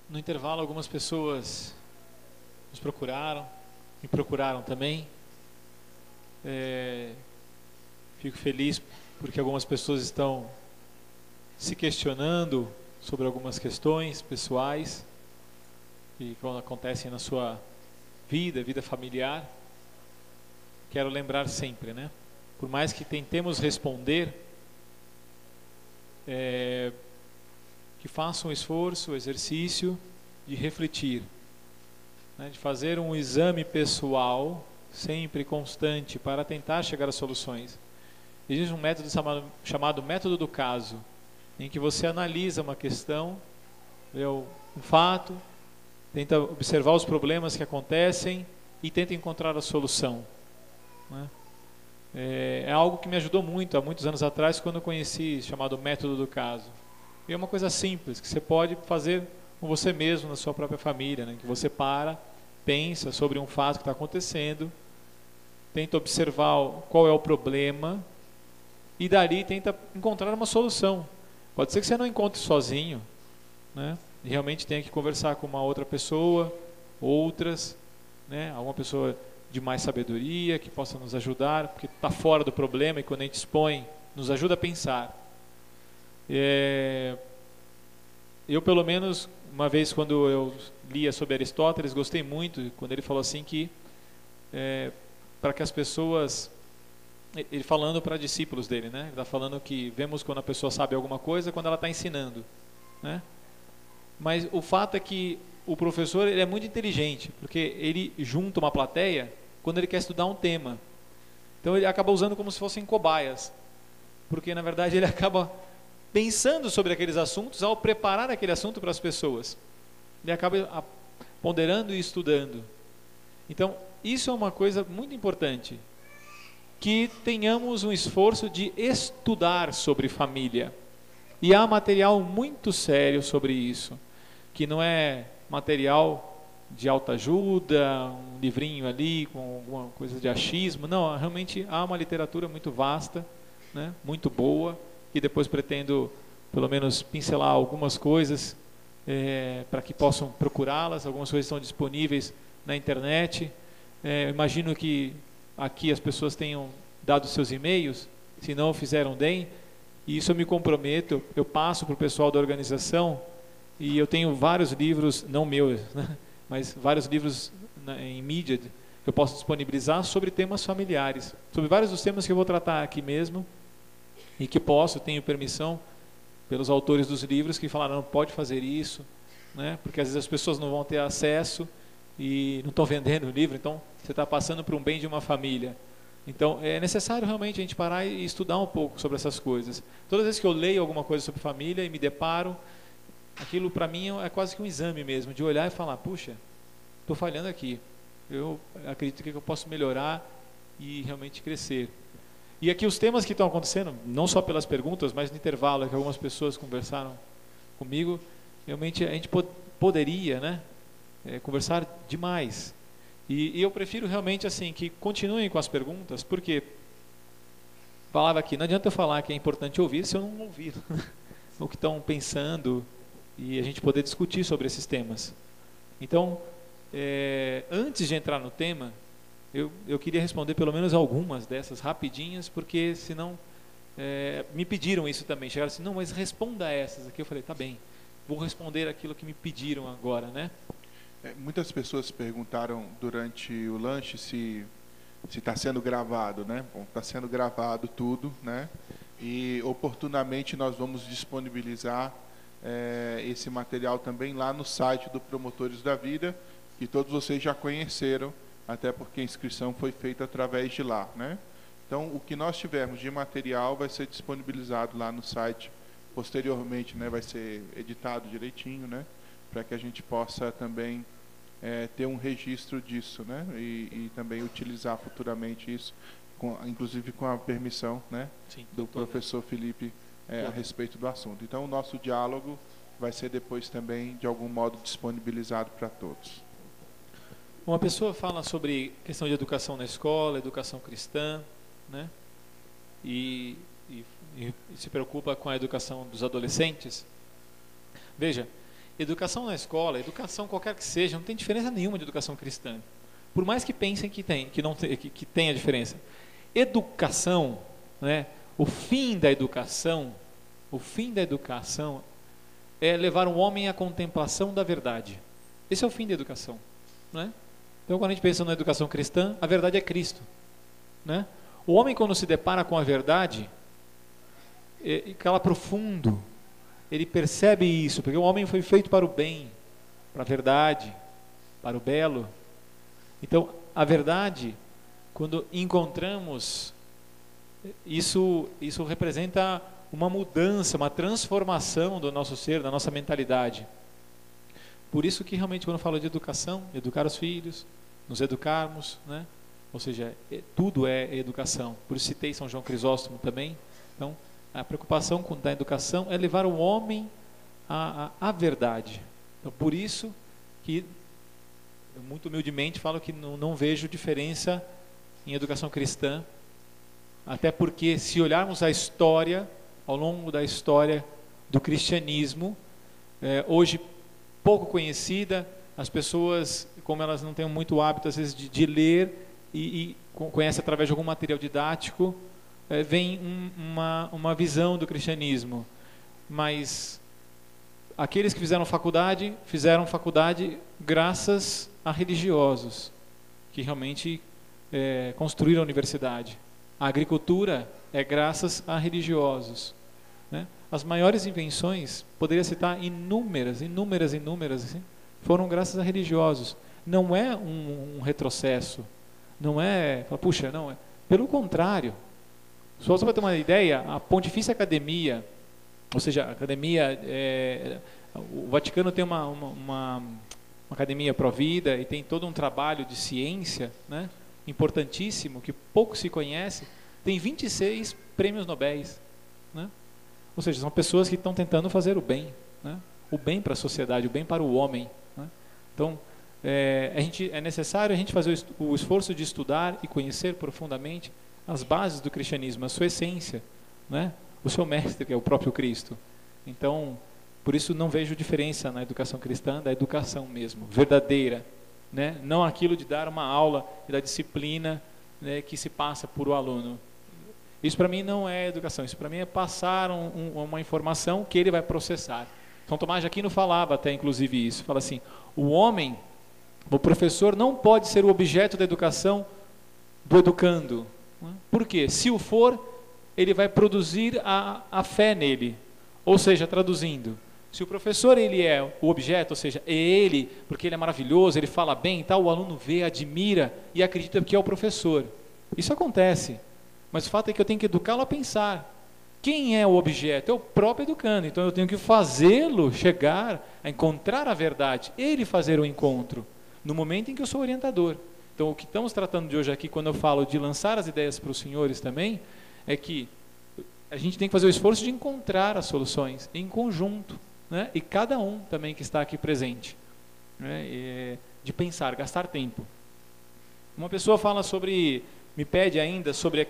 No intervalo, algumas pessoas nos procuraram, me procuraram também. Fico feliz porque algumas pessoas estão se questionando sobre algumas questões pessoais que acontecem na sua vida familiar. Quero lembrar sempre, né? Por mais que tentemos responder, que façam um esforço, exercício de refletir, né? De fazer um exame pessoal sempre constante para tentar chegar a soluções. Existe um método chamado método do caso, em que você analisa uma questão, vê um fato, tenta observar os problemas que acontecem e tenta encontrar a solução, né? É algo que me ajudou muito há muitos anos atrás, quando eu conheci, chamado método do caso. E é uma coisa simples, que você pode fazer com você mesmo, na sua própria família, né? Que você pensa sobre um fato que está acontecendo, tenta observar qual é o problema e dali tenta encontrar uma solução. Pode ser que você não encontre sozinho, né? E realmente tenha que conversar com uma outra pessoa, outras, né? Alguma pessoa de mais sabedoria que possa nos ajudar, porque está fora do problema e quando a gente expõe, nos ajuda a pensar. Eu, pelo menos, uma vez quando eu lia sobre Aristóteles, gostei muito quando ele falou assim que para que as pessoas, ele falando para discípulos dele, né? Ele está falando que vemos quando a pessoa sabe alguma coisa quando ela está ensinando, né? Mas o fato é que o professor, ele é muito inteligente, porque ele junta uma plateia quando ele quer estudar um tema. Então ele acaba usando como se fossem cobaias, porque na verdade ele acaba pensando sobre aqueles assuntos ao preparar aquele assunto para as pessoas. Ele acaba ponderando e estudando. Então isso é uma coisa muito importante, que tenhamos um esforço de estudar sobre família. E há material muito sério sobre isso, que não é material de autoajuda, um livrinho ali com alguma coisa de achismo. Não, realmente há uma literatura muito vasta, né, muito boa, e depois pretendo pelo menos pincelar algumas coisas para que possam procurá-las. Algumas coisas estão disponíveis na internet. Imagino que aqui as pessoas tenham dado seus e-mails, se não fizeram, deem. E isso eu me comprometo, eu passo para o pessoal da organização, e eu tenho vários livros, não meus, né, mas vários livros em mídia que eu posso disponibilizar sobre temas familiares, sobre vários dos temas que eu vou tratar aqui mesmo, e que tenho permissão pelos autores dos livros que falaram, não pode fazer isso, né, porque às vezes as pessoas não vão ter acesso e não estão vendendo o livro, então você está passando por um bem de uma família. Então é necessário realmente a gente parar e estudar um pouco sobre essas coisas. Todas as vezes que eu leio alguma coisa sobre família e me deparo, aquilo para mim é quase que um exame mesmo, de olhar e falar, puxa, estou falhando aqui, eu acredito que eu posso melhorar e realmente crescer. E aqui os temas que estão acontecendo, não só pelas perguntas, mas no intervalo que algumas pessoas conversaram comigo, realmente a gente poderia, né, conversar demais. E eu prefiro realmente assim que continuem com as perguntas, porque falava aqui, não adianta eu falar que é importante ouvir se eu não ouvir o que estão pensando e a gente poder discutir sobre esses temas. Então, antes de entrar no tema, eu queria responder pelo menos algumas dessas rapidinhas, porque senão me pediram isso também, chegaram assim, não, mas responda essas aqui. Eu falei, tá bem, vou responder aquilo que me pediram agora, né? Muitas pessoas perguntaram durante o lanche se está sendo gravado, né? Bom, está sendo gravado tudo, né? E oportunamente nós vamos disponibilizar esse material também lá no site do Promotores da Vida, que todos vocês já conheceram, até porque a inscrição foi feita através de lá, né? Então, o que nós tivermos de material vai ser disponibilizado lá no site. Posteriormente, né, vai ser editado direitinho, né? Para que a gente possa também ter um registro disso, né? E também utilizar futuramente isso, inclusive com a permissão, né? Sim, do professor Felipe a respeito do assunto. Então, o nosso diálogo vai ser depois também, de algum modo, disponibilizado para todos. Uma pessoa fala sobre questão de educação na escola, educação cristã, né? E se preocupa com a educação dos adolescentes. Veja, educação na escola, educação qualquer que seja, não tem diferença nenhuma de educação cristã. Por mais que pensem que tem, que tenha diferença. Educação, né, o fim da educação é levar o homem à contemplação da verdade. Esse é o fim da educação, né? Então, quando a gente pensa na educação cristã, a verdade é Cristo, né? O homem, quando se depara com a verdade, cala profundo, ele percebe isso, porque o homem foi feito para o bem, para a verdade, para o belo. Então, a verdade, quando encontramos, isso representa uma mudança, uma transformação do nosso ser, da nossa mentalidade. Por isso que realmente quando eu falo de educação, educar os filhos, nos educarmos, né? Ou seja, tudo é educação. Por isso citei São João Crisóstomo também. Então, a preocupação da educação é levar o homem à verdade. Então, por isso que eu muito humildemente falo que não vejo diferença em educação cristã, até porque se olharmos a história, ao longo da história do cristianismo, hoje pouco conhecida, as pessoas, como elas não têm muito hábito às vezes de ler e conhecem através de algum material didático, vem uma visão do cristianismo, mas aqueles que fizeram faculdade graças a religiosos, que realmente construíram a universidade. A agricultura é graças a religiosos, né? As maiores invenções, poderia citar inúmeras, assim, foram graças a religiosos. Não é um retrocesso, não é, puxa, não é. Pelo contrário, só para ter uma ideia, a Pontifícia Academia, ou seja, a academia, o Vaticano tem uma academia pró-vida e tem todo um trabalho de ciência, né, importantíssimo, que pouco se conhece, tem 26 prêmios Nobéis, né? Ou seja, são pessoas que estão tentando fazer o bem, né? O bem para a sociedade, o bem para o homem, né? Então, é necessário a gente fazer o esforço de estudar e conhecer profundamente as bases do cristianismo, a sua essência, né? O seu mestre, que é o próprio Cristo. Então, por isso não vejo diferença na educação cristã, da educação mesmo, verdadeira, né? Não aquilo de dar uma aula e da disciplina, né, que se passa por o aluno. Isso para mim não é educação, isso para mim é passar uma informação que ele vai processar. São Tomás de Aquino falava até inclusive isso, fala assim, o professor não pode ser o objeto da educação do educando. Por quê? Se o for, ele vai produzir a fé nele. Ou seja, traduzindo, se o professor ele é o objeto, ou seja, é ele, porque ele é maravilhoso, ele fala bem e tal, o aluno vê, admira e acredita que é o professor. Isso acontece. Mas o fato é que eu tenho que educá-lo a pensar. Quem é o objeto? É o próprio educando. Então eu tenho que fazê-lo chegar a encontrar a verdade, ele fazer o encontro, no momento em que eu sou orientador. Então o que estamos tratando de hoje aqui, quando eu falo de lançar as ideias para os senhores também, é que a gente tem que fazer o esforço de encontrar as soluções em conjunto, né? E cada um também que está aqui presente, né? De pensar, gastar tempo. Uma pessoa fala sobre, me pede ainda sobre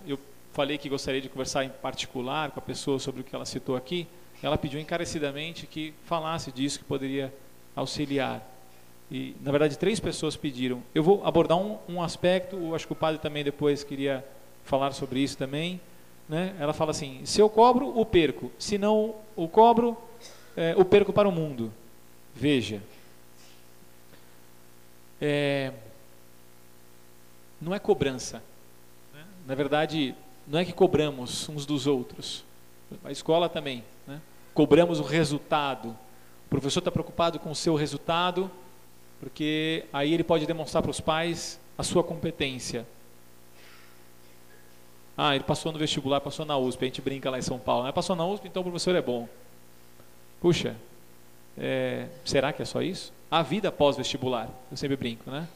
eu falei que gostaria de conversar em particular com a pessoa sobre o que ela citou aqui. Ela pediu encarecidamente que falasse disso, que poderia auxiliar. E, na verdade, 3 pessoas pediram. Eu vou abordar um aspecto, acho que o padre também depois queria falar sobre isso também, né? Ela fala assim, se eu cobro, o perco. Se não o cobro, o perco para o mundo. Veja. Não é cobrança. Na verdade, não é que cobramos uns dos outros. A escola também, né? Cobramos o resultado. O professor está preocupado com o seu resultado, porque aí ele pode demonstrar para os pais a sua competência. Ele passou no vestibular, passou na USP, a gente brinca lá em São Paulo, né? Passou na USP, então o professor é bom. Puxa, será que é só isso? A vida pós-vestibular, eu sempre brinco, né?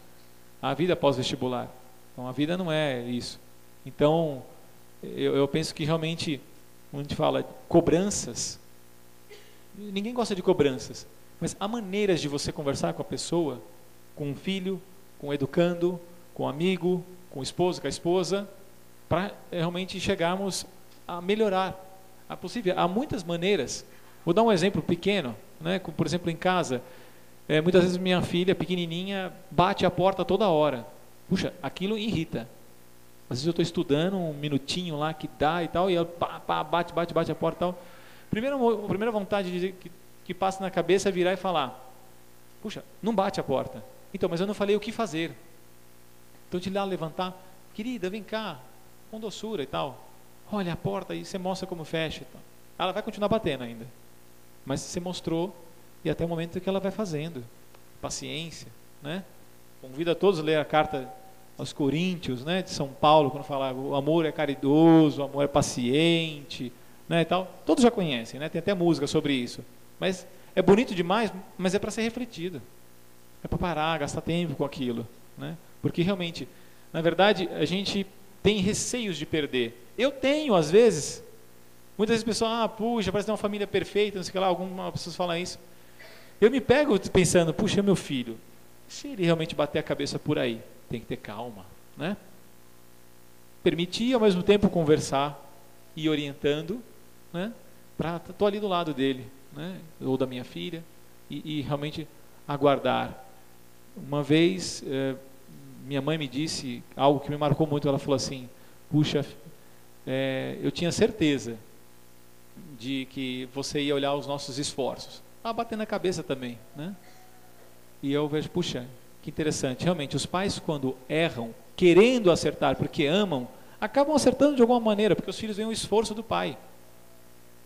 A vida pós-vestibular. Então a vida não é isso. Então, eu penso que realmente, quando a gente fala de cobranças, ninguém gosta de cobranças, mas há maneiras de você conversar com a pessoa, com o filho, com o educando, com o amigo, com o esposo, com a esposa, para realmente chegarmos a melhorar. Há muitas maneiras, Vou dar um exemplo pequeno, né? Como, por exemplo, em casa, muitas vezes minha filha pequenininha bate a porta toda hora. Puxa, aquilo irrita. Às vezes eu estou estudando um minutinho lá que dá e tal, e ela bate a porta e tal. A primeira vontade que passa na cabeça é virar e falar: puxa, não bate a porta. Então, mas eu não falei o que fazer. Então, te lá levantar: querida, vem cá, com doçura e tal. Olha a porta aí, você mostra como fecha e tal. Ela vai continuar batendo ainda, mas você mostrou, e até o momento que ela vai fazendo. Paciência, né? Convido a todos a ler a carta aos Coríntios, né, de São Paulo, quando fala o amor é caridoso, o amor é paciente, né, e tal. Todos já conhecem, né? Tem até música sobre isso. Mas é bonito demais, mas é para ser refletido. É para parar, gastar tempo com aquilo, né? Porque realmente, na verdade, a gente tem receios de perder. Eu tenho, às vezes. Muitas vezes as pessoas, puxa, parece ter uma família perfeita, não sei o que lá, algumas pessoas falam isso. Eu me pego pensando, puxa, meu filho, se ele realmente bater a cabeça por aí, tem que ter calma, né? Permitir, ao mesmo tempo, conversar e orientando, né? Estou ali do lado dele, né? Ou da minha filha, e realmente aguardar. Uma vez, minha mãe me disse algo que me marcou muito. Ela falou assim: puxa, eu tinha certeza de que você ia olhar os nossos esforços. Bater na cabeça também, né? E eu vejo, puxa, que interessante. Realmente, os pais, quando erram, querendo acertar porque amam, acabam acertando de alguma maneira, porque os filhos veem o esforço do pai.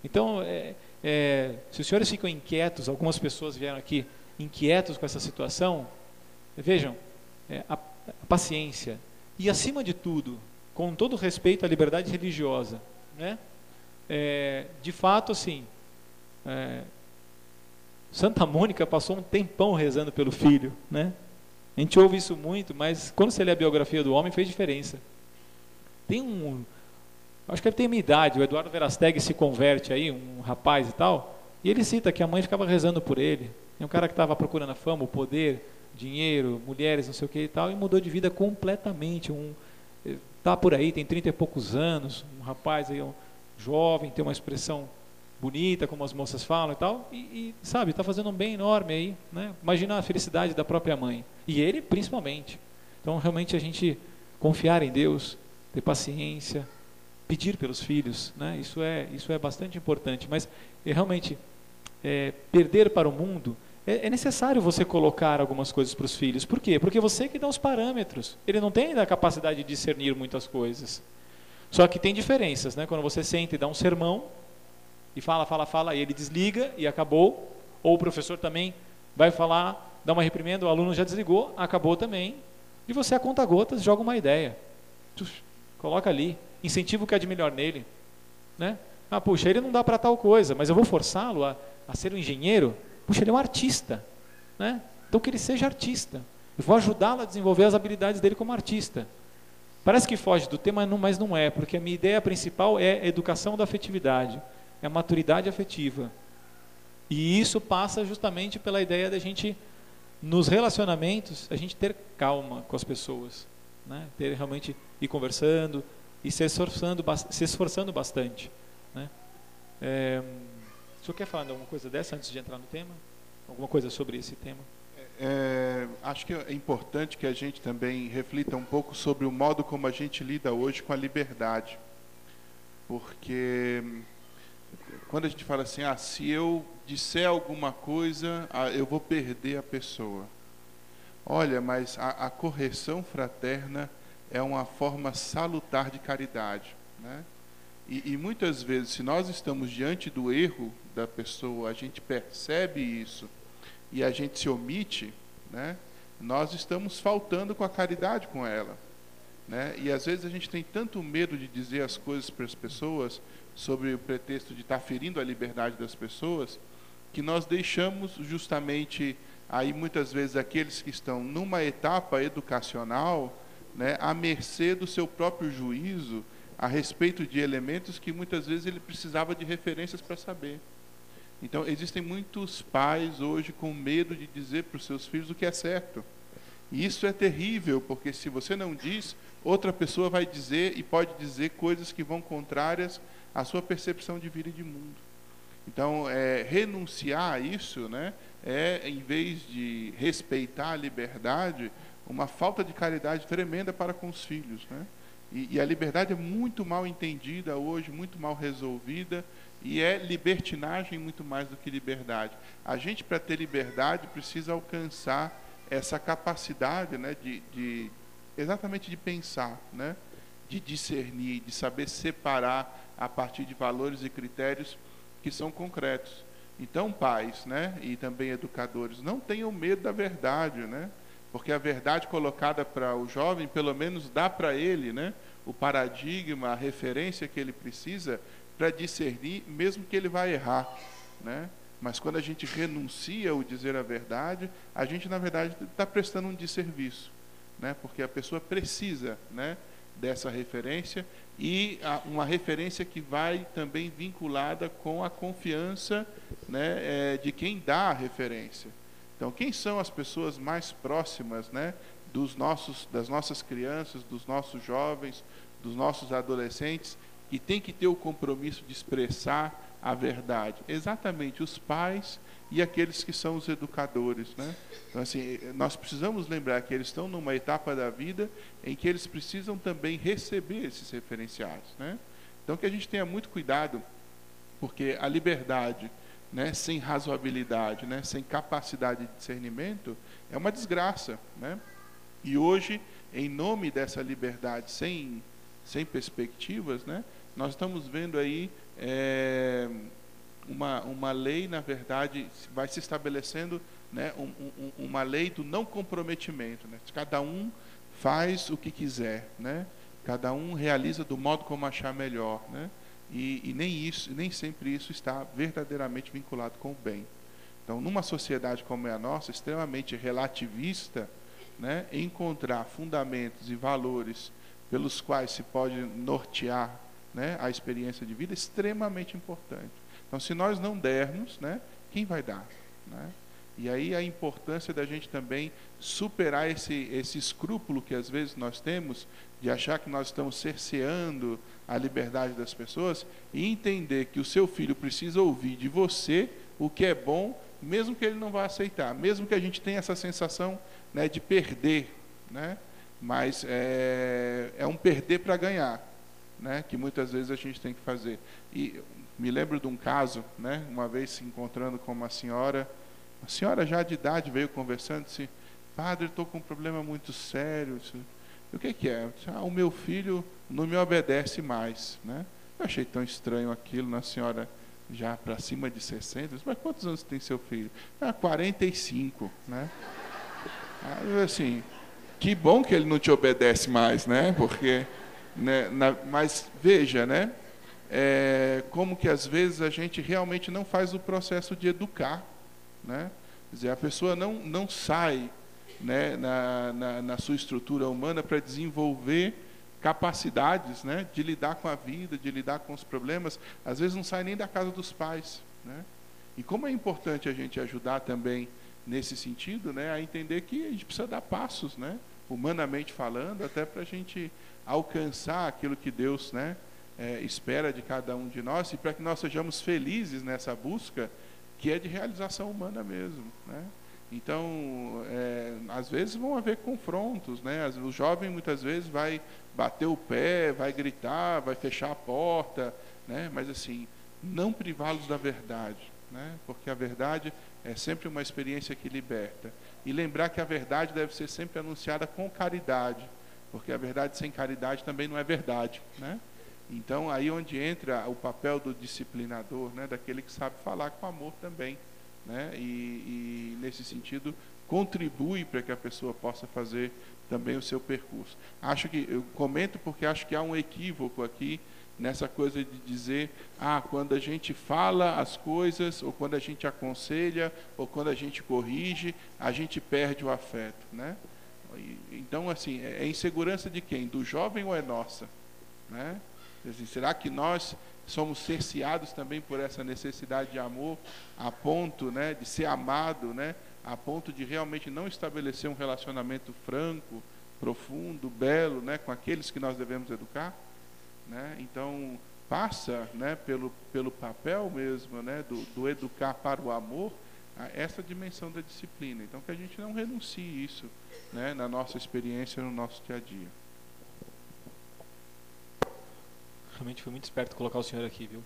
Então, se os senhores ficam inquietos, algumas pessoas vieram aqui inquietos com essa situação, vejam, a paciência, e acima de tudo, com todo respeito à liberdade religiosa, né? De fato, assim, Santa Mônica passou um tempão rezando pelo filho, né? A gente ouve isso muito, mas quando você lê a biografia do homem, fez diferença. Acho que ele tem a minha idade, o Eduardo Verasteg se converte aí, um rapaz e tal, e ele cita que a mãe ficava rezando por ele. É um cara que estava procurando a fama, o poder, dinheiro, mulheres, não sei o que e tal, e mudou de vida completamente. Tá por aí, tem 30 e poucos anos, um rapaz aí, um jovem, tem uma expressão bonita, como as moças falam e tal, e sabe, está fazendo um bem enorme aí, né? Imagina a felicidade da própria mãe, e ele principalmente. Então, realmente, a gente confiar em Deus, ter paciência, pedir pelos filhos, né? Isso é bastante importante, mas realmente, perder para o mundo, é necessário você colocar algumas coisas para os filhos. Por quê? Porque você que dá os parâmetros, ele não tem ainda a capacidade de discernir muitas coisas. Só que tem diferenças, né? Quando você senta e dá um sermão, e fala, e ele desliga e acabou, ou o professor também vai falar, dá uma reprimenda, o aluno já desligou, acabou também, e você a conta-gotas joga uma ideia, coloca ali, incentiva o que há de melhor nele, né? Puxa, ele não dá para tal coisa, mas eu vou forçá-lo a ser um engenheiro. Puxa, ele é um artista, né? Então que ele seja artista, eu vou ajudá-lo a desenvolver as habilidades dele como artista. Parece que foge do tema, mas não é, porque a minha ideia principal é a educação da afetividade, é a maturidade afetiva. E isso passa justamente pela ideia da gente, nos relacionamentos, a gente ter calma com as pessoas, né? Ter realmente, ir conversando e se esforçando bastante, né? O senhor quer falar de alguma coisa dessa antes de entrar no tema? Alguma coisa sobre esse tema? Acho que é importante que a gente também reflita um pouco sobre o modo como a gente lida hoje com a liberdade. Porque quando a gente fala assim, se eu disser alguma coisa, eu vou perder a pessoa. Olha, mas a correção fraterna é uma forma salutar de caridade, né? E muitas vezes, se nós estamos diante do erro da pessoa, a gente percebe isso e a gente se omite, né? Nós estamos faltando com a caridade com ela, né? E às vezes a gente tem tanto medo de dizer as coisas para as pessoas, sobre o pretexto de estar ferindo a liberdade das pessoas, que nós deixamos justamente aí muitas vezes aqueles que estão numa etapa educacional, né, à mercê do seu próprio juízo a respeito de elementos que muitas vezes ele precisava de referências para saber. Então existem muitos pais hoje com medo de dizer para os seus filhos o que é certo. E isso é terrível, porque se você não diz, outra pessoa vai dizer e pode dizer coisas que vão contrárias à sua percepção de vida e de mundo. Então, renunciar a isso, né, em vez de respeitar a liberdade, uma falta de caridade tremenda para com os filhos, né? E a liberdade é muito mal entendida hoje, muito mal resolvida, e é libertinagem muito mais do que liberdade. A gente, para ter liberdade, precisa alcançar essa capacidade, né, exatamente de pensar, né, de discernir, de saber separar a partir de valores e critérios que são concretos. Então, pais, né, e também educadores, não tenham medo da verdade, né? Porque a verdade colocada para o jovem, pelo menos dá para ele, né, o paradigma, a referência que ele precisa para discernir, mesmo que ele vá errar, né? Mas quando a gente renuncia ao dizer a verdade, a gente, na verdade, está prestando um desserviço, né? Porque a pessoa precisa, né, dessa referência, e uma referência que vai também vinculada com a confiança, né, de quem dá a referência. Então, quem são as pessoas mais próximas, né, das nossas crianças, dos nossos jovens, dos nossos adolescentes, que tem que ter o compromisso de expressar a verdade? Exatamente, os pais e aqueles que são os educadores, né? Então, assim, nós precisamos lembrar que eles estão numa etapa da vida em que eles precisam também receber esses referenciais, né? Então, que a gente tenha muito cuidado, porque a liberdade, né, sem razoabilidade, né, sem capacidade de discernimento, é uma desgraça, né? E hoje, em nome dessa liberdade sem perspectivas, né, nós estamos vendo aí uma lei, na verdade, vai se estabelecendo, né, uma lei do não comprometimento, né? Cada um faz o que quiser, né? Cada um realiza do modo como achar melhor, né? E nem sempre isso está verdadeiramente vinculado com o bem. Então, numa sociedade como é a nossa, extremamente relativista, né, encontrar fundamentos e valores pelos quais se pode nortear, né, a experiência de vida é extremamente importante. Então, se nós não dermos, né, quem vai dar, né? E aí a importância da gente também superar esse escrúpulo que às vezes nós temos de achar que nós estamos cerceando a liberdade das pessoas, e entender que o seu filho precisa ouvir de você o que é bom, mesmo que ele não vá aceitar, mesmo que a gente tenha essa sensação, né, de perder, né? Mas é um perder para ganhar, né, que muitas vezes a gente tem que fazer. E me lembro de um caso, né, uma vez se encontrando com uma senhora já de idade, veio conversando, disse: padre, estou com um problema muito sério. Disse, o que é? Disse, o meu filho não me obedece mais, né? Eu achei tão estranho aquilo, na senhora já para cima de 60, disse, mas quantos anos tem seu filho? 45, né? Aí, assim, que bom que ele não te obedece mais, né? Porque, né, mas veja, né? Como que às vezes a gente realmente não faz o processo de educar, né? Quer dizer, a pessoa não sai, né, na sua estrutura humana para desenvolver capacidades, né, de lidar com a vida, de lidar com os problemas. Às vezes não sai nem da casa dos pais, né? E como é importante a gente ajudar também nesse sentido, né, a entender que a gente precisa dar passos, né, humanamente falando, até para a gente alcançar aquilo que Deus, né, espera de cada um de nós, e para que nós sejamos felizes nessa busca, que é de realização humana mesmo, né? Então, às vezes vão haver confrontos, né? O jovem muitas vezes vai bater o pé, vai gritar, vai fechar a porta, né? Mas assim, não privá-los da verdade, né? Porque a verdade é sempre uma experiência que liberta. E lembrar que a verdade deve ser sempre anunciada com caridade, porque a verdade sem caridade também não é verdade, né? Então, aí onde entra o papel do disciplinador, né, daquele que sabe falar com amor também, né, e nesse sentido, contribui para que a pessoa possa fazer também o seu percurso. Eu comento porque acho que há um equívoco aqui, nessa coisa de dizer, quando a gente fala as coisas, ou quando a gente aconselha, ou quando a gente corrige, a gente perde o afeto, né? Então, assim, é insegurança de quem? Do jovem ou é nossa, né? Assim, será que nós somos cerceados também por essa necessidade de amor, a ponto, né, de ser amado, né, a ponto de realmente não estabelecer um relacionamento franco, profundo, belo, né, com aqueles que nós devemos educar, né? Então, passa, né, pelo papel mesmo, né, do educar para o amor, essa dimensão da disciplina. Então, que a gente não renuncie isso, né, na nossa experiência, no nosso dia a dia. Realmente foi muito esperto colocar o senhor aqui, viu?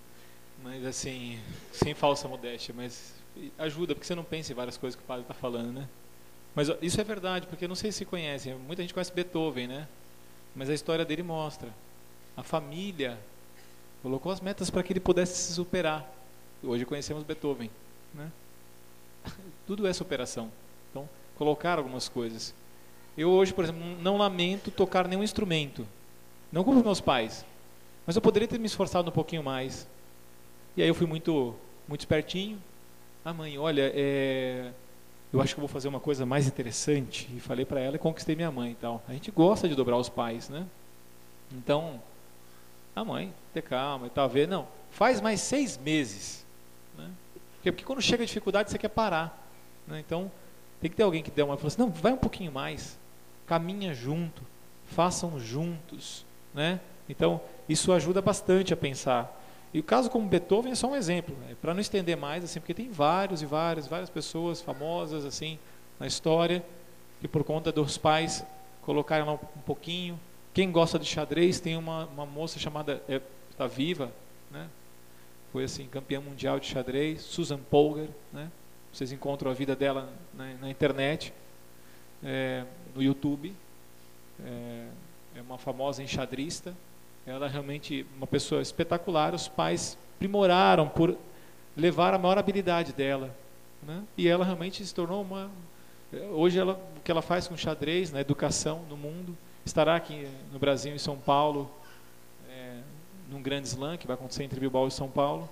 Mas assim, sem falsa modéstia, mas ajuda, porque você não pensa em várias coisas que o padre está falando, né? Mas ó, isso é verdade, porque eu não sei se conhecem, muita gente conhece Beethoven, né? Mas a história dele mostra. A família colocou as metas para que ele pudesse se superar. Hoje conhecemos Beethoven, né? Tudo é superação. Então, colocar algumas coisas. Eu hoje, por exemplo, não lamento tocar nenhum instrumento. Não como meus pais. Mas eu poderia ter me esforçado um pouquinho mais. E aí eu fui muito espertinho. Ah, mãe, olha, eu acho que eu vou fazer uma coisa mais interessante. E falei para ela e conquistei minha mãe e tal. A gente gosta de dobrar os pais, né? Então, a mãe, ter calma e tal, ver, não, faz mais 6 meses. Né? Porque quando chega a dificuldade, você quer parar. Né? Então, tem que ter alguém que dê uma... Fala assim, não, vai um pouquinho mais. Caminha junto. Façam juntos. Né? Então, isso ajuda bastante a pensar. E o caso como Beethoven é só um exemplo. Né? Para não estender mais, assim, porque tem várias pessoas famosas assim na história que por conta dos pais colocaram lá um pouquinho. Quem gosta de xadrez, tem uma moça chamada, está viva, né? Foi assim, campeã mundial de xadrez, Susan Polgar, né? Vocês encontram a vida dela na internet, no YouTube. É uma famosa enxadrista. Ela é realmente uma pessoa espetacular. Os pais aprimoraram por levar a maior habilidade dela, né? E ela realmente se tornou uma... Hoje o que ela faz com xadrez, na educação no mundo, estará aqui no Brasil, em São Paulo, num grande slam que vai acontecer entre Bilbao e São Paulo,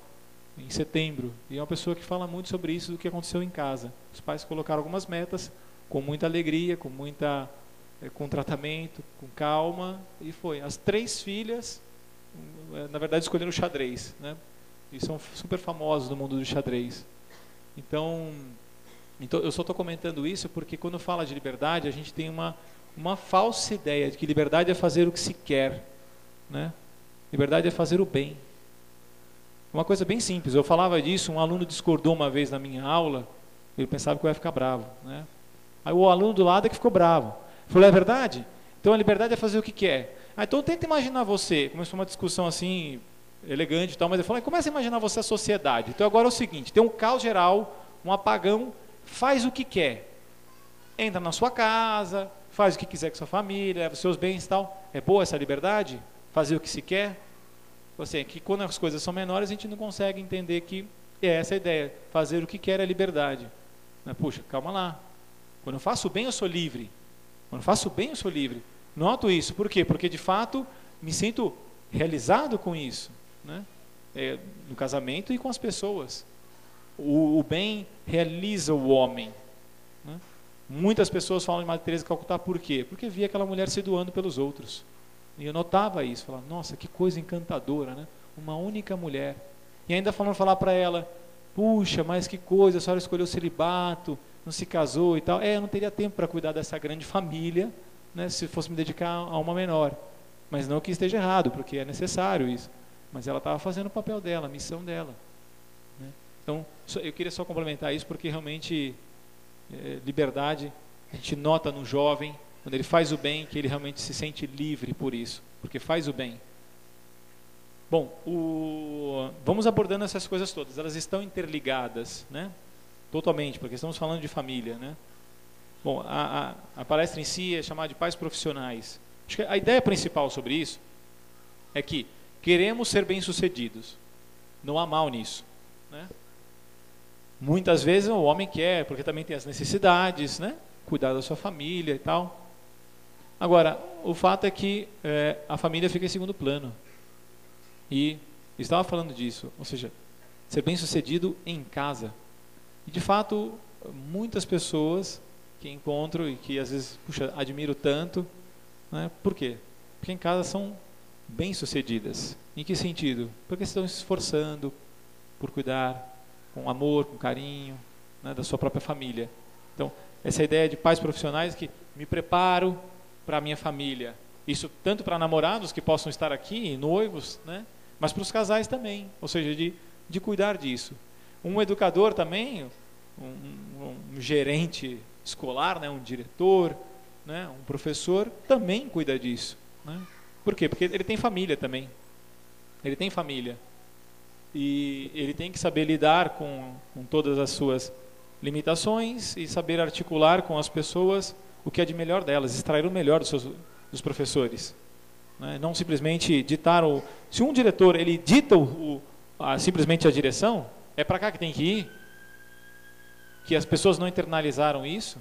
em setembro. E é uma pessoa que fala muito sobre isso, do que aconteceu em casa. Os pais colocaram algumas metas, com muita alegria, com tratamento, com calma, e foi. As 3 filhas, na verdade, escolheram o xadrez, né? E são super famosos no mundo do xadrez. Então eu só estou comentando isso porque quando fala de liberdade, a gente tem uma falsa ideia de que liberdade é fazer o que se quer, né? Liberdade é fazer o bem. Uma coisa bem simples. Eu falava disso, um aluno discordou uma vez na minha aula, ele pensava que eu ia ficar bravo, né? Aí o aluno do lado é que ficou bravo. Falou, é verdade? Então a liberdade é fazer o que quer. Então tenta imaginar você, começou uma discussão assim, elegante e tal, mas ele falou, começa a imaginar você a sociedade. Então agora é o seguinte, tem um caos geral, um apagão, faz o que quer. Entra na sua casa, faz o que quiser com sua família, leva os seus bens e tal. É boa essa liberdade? Fazer o que se quer? Assim, que quando as coisas são menores, a gente não consegue entender que é essa a ideia. Fazer o que quer é liberdade. Mas, puxa, calma lá. Quando eu faço bem, eu sou livre. Quando eu faço bem, eu sou livre. Noto isso. Por quê? Porque, de fato, me sinto realizado com isso. Né? No casamento e com as pessoas. O bem realiza o homem. Né? Muitas pessoas falam de Madre Teresa de Calcutá, por quê? Porque via aquela mulher se doando pelos outros. E eu notava isso, falava, nossa, que coisa encantadora, né? Uma única mulher. E ainda falar para ela, puxa, mas que coisa, a senhora escolheu o celibato, não se casou e tal. Eu não teria tempo para cuidar dessa grande família, né, se fosse me dedicar a uma menor. Mas não que esteja errado, porque é necessário isso. Mas ela estava fazendo o papel dela, a missão dela. Né? Então, eu queria só complementar isso, porque realmente, liberdade, a gente nota no jovem, quando ele faz o bem, que ele realmente se sente livre por isso, porque faz o bem. Bom, vamos abordando essas coisas todas, elas estão interligadas, né? Totalmente, porque estamos falando de família, né? Bom, a palestra em si é chamada de pais profissionais. Acho que a ideia principal sobre isso é que queremos ser bem-sucedidos, não há mal nisso, né? Muitas vezes o homem quer, porque também tem as necessidades, né? Cuidar da sua família e tal. Agora, o fato é que a família fica em segundo plano. E estava falando disso, ou seja, ser bem-sucedido em casa. E de fato, muitas pessoas que encontro e que às vezes, puxa, admiro tanto, né? Por quê? Porque em casa são bem-sucedidas. Em que sentido? Porque estão se esforçando por cuidar com amor, com carinho, né, da sua própria família. Então, essa ideia de pais profissionais que me preparo para a minha família. Isso tanto para namorados que possam estar aqui, noivos, né? Mas para os casais também, ou seja, de cuidar disso. Um educador também, um gerente escolar, né, um diretor, né, um professor, também cuida disso. Né? Por quê? Porque ele tem família também. Ele tem família. E ele tem que saber lidar com todas as suas limitações e saber articular com as pessoas o que é de melhor delas, extrair o melhor dos professores. Né? Não simplesmente ditar se um diretor ele dita simplesmente a direção, é para cá que tem que ir, que as pessoas não internalizaram isso,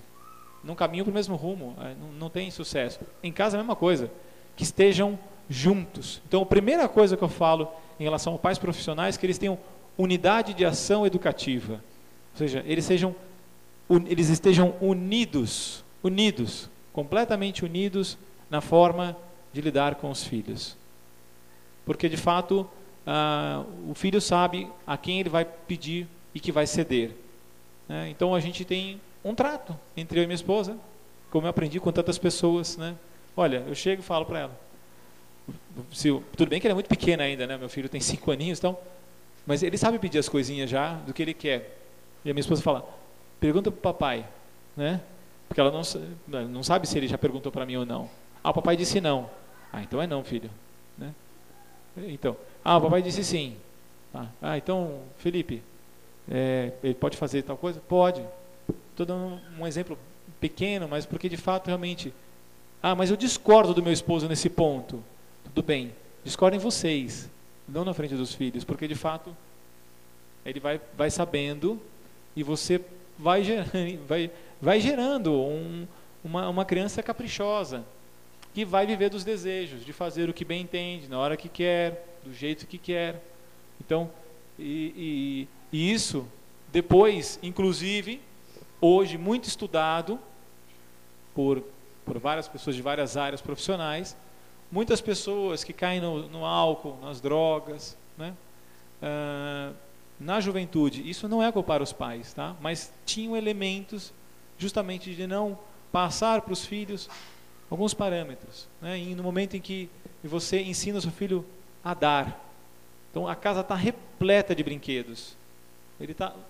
não caminham para o mesmo rumo, não tem sucesso. Em casa é a mesma coisa, que estejam juntos. Então a primeira coisa que eu falo em relação a pais profissionais é que eles tenham unidade de ação educativa, ou seja, eles estejam unidos, completamente unidos na forma de lidar com os filhos. Porque, de fato, o filho sabe a quem ele vai pedir e que vai ceder. Né? Então, a gente tem um trato entre eu e minha esposa, como eu aprendi com tantas pessoas. Né? Olha, eu chego e falo para ela. Tudo bem que ela é muito pequena ainda, né? Meu filho tem 5 aninhos, então, mas ele sabe pedir as coisinhas já do que ele quer. E a minha esposa fala, pergunta para o papai, né? Porque ela não sabe se ele já perguntou para mim ou não. O papai disse não. Então é não, filho. Né? Então, o papai disse sim. Então, Felipe, ele pode fazer tal coisa? Pode. Estou dando um exemplo pequeno, mas porque de fato realmente... mas eu discordo do meu esposo nesse ponto. Tudo bem, discordem vocês, não na frente dos filhos, porque de fato ele vai sabendo e você vai gerando uma criança caprichosa, que vai viver dos desejos, de fazer o que bem entende, na hora que quer, do jeito que quer. Então, e isso depois, inclusive, hoje muito estudado por várias pessoas de várias áreas profissionais, muitas pessoas que caem no álcool, nas drogas, né? Na juventude, isso não é culpar os pais, tá? Mas tinham elementos justamente de não passar para os filhos alguns parâmetros, né? E no momento em que você ensina o seu filho a dar, então a casa está repleta de brinquedos,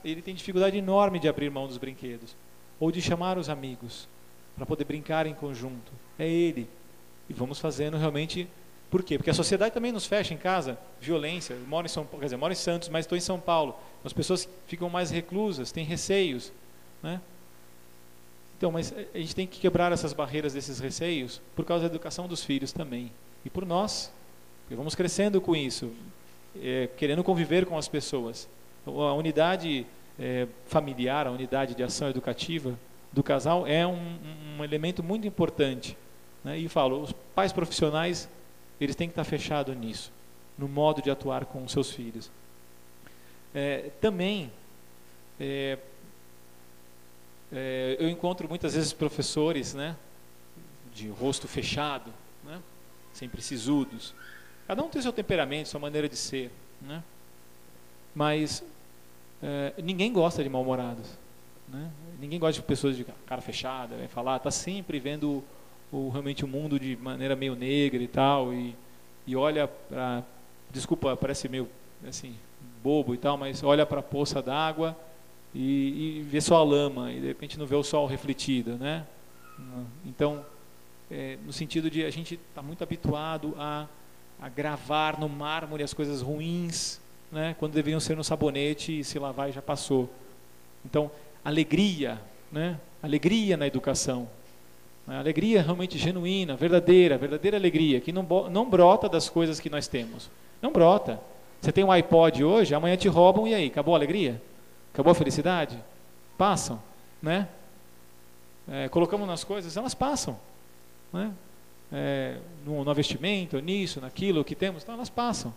ele tem dificuldade enorme de abrir mão dos brinquedos, ou de chamar os amigos para poder brincar em conjunto. É ele. E vamos fazendo realmente... Por quê? Porque a sociedade também nos fecha em casa. Violência. Eu moro em Santos, mas estou em São Paulo. As pessoas ficam mais reclusas, têm receios. Né? Então, mas a gente tem que quebrar essas barreiras desses receios por causa da educação dos filhos também. E por nós. Porque vamos crescendo com isso. Querendo conviver com as pessoas. A unidade familiar, a unidade de ação educativa do casal é um elemento muito importante, né? E falo, os pais profissionais, eles têm que estar fechados nisso, no modo de atuar com os seus filhos. Também, eu encontro muitas vezes professores, né, de rosto fechado, né, sempre sisudos. Cada um tem seu temperamento, sua maneira de ser, né? Mas ninguém gosta de mal-humorados. Né? Ninguém gosta de pessoas de cara fechada, vai falar, está sempre vendo realmente o mundo de maneira meio negra e tal, e olha para, desculpa, parece meio assim, bobo e tal, mas olha para a poça d'água e vê só a lama, e de repente não vê o sol refletido, né? Então, no sentido de a gente está muito habituado a gravar no mármore as coisas ruins, né? Quando deveriam ser no sabonete e se lavar e já passou. Então, alegria, né? Alegria na educação, alegria realmente genuína, verdadeira alegria, que não brota das coisas que nós temos, não brota. Você tem um iPod hoje, amanhã te roubam e aí, acabou a alegria? Acabou a felicidade? Passam, né? Colocamos nas coisas, elas passam, né? No vestimento, nisso, naquilo que temos, então elas passam.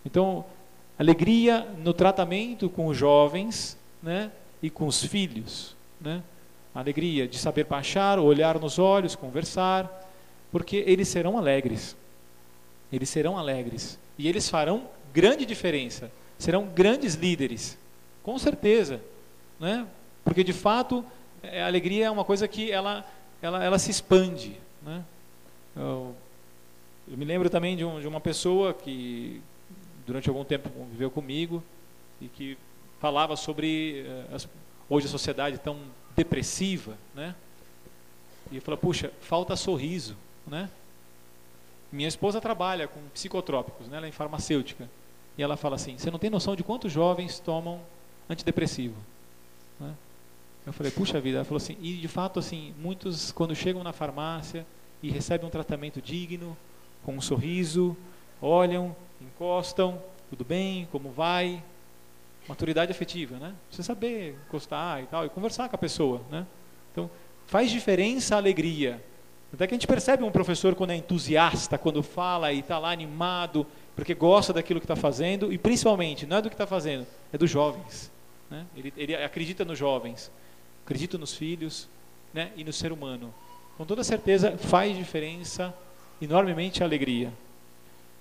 Então, alegria no tratamento com os jovens, né? E com os filhos, né? A alegria de saber baixar, olhar nos olhos, conversar, porque eles serão alegres. Eles serão alegres. E eles farão grande diferença. Serão grandes líderes, com certeza, né? Porque de fato a alegria é uma coisa que ela se expande, né? Eu me lembro também de uma pessoa que durante algum tempo conviveu comigo e que falava sobre hoje a sociedade tão depressiva, né? E eu falei, puxa, falta sorriso, né? Minha esposa trabalha com psicotrópicos, né? Ela é em farmacêutica. E ela fala assim, você não tem noção de quantos jovens tomam antidepressivo, né? Eu falei, puxa vida. Ela falou assim, e de fato assim, muitos quando chegam na farmácia e recebem um tratamento digno, com um sorriso, olham, encostam, tudo bem, como vai? Maturidade afetiva, né? Você saber encostar e tal, e conversar com a pessoa, né? Então, faz diferença a alegria. Até que a gente percebe um professor quando é entusiasta, quando fala e está lá animado, porque gosta daquilo que está fazendo, e principalmente, não é do que está fazendo, é dos jovens, né? Ele acredita nos jovens, acredita nos filhos, né? E no ser humano. Com toda certeza faz diferença enormemente a alegria.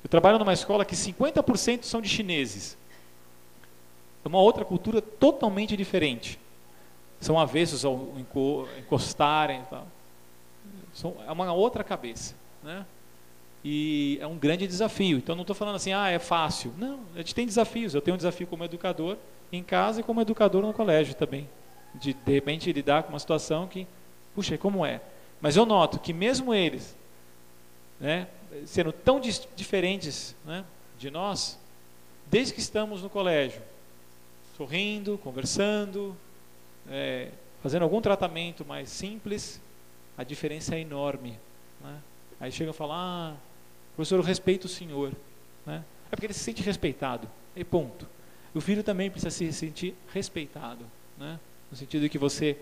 Eu trabalho numa escola que 50% são de chineses. É uma outra cultura totalmente diferente. São avessos ao encostarem e tal. É uma outra cabeça, né? E é um grande desafio. Então não estou falando assim, é fácil. Não, a gente tem desafios. Eu tenho um desafio como educador em casa e como educador no colégio também. De repente lidar com uma situação que, puxa, como é? Mas eu noto que mesmo eles, né, sendo tão diferentes, né, de nós, desde que estamos no colégio, sorrindo, conversando, fazendo algum tratamento mais simples, a diferença é enorme, né? Aí chega a falar, professor, eu respeito o senhor, né? É porque ele se sente respeitado, e ponto. O filho também precisa se sentir respeitado, né? No sentido de que você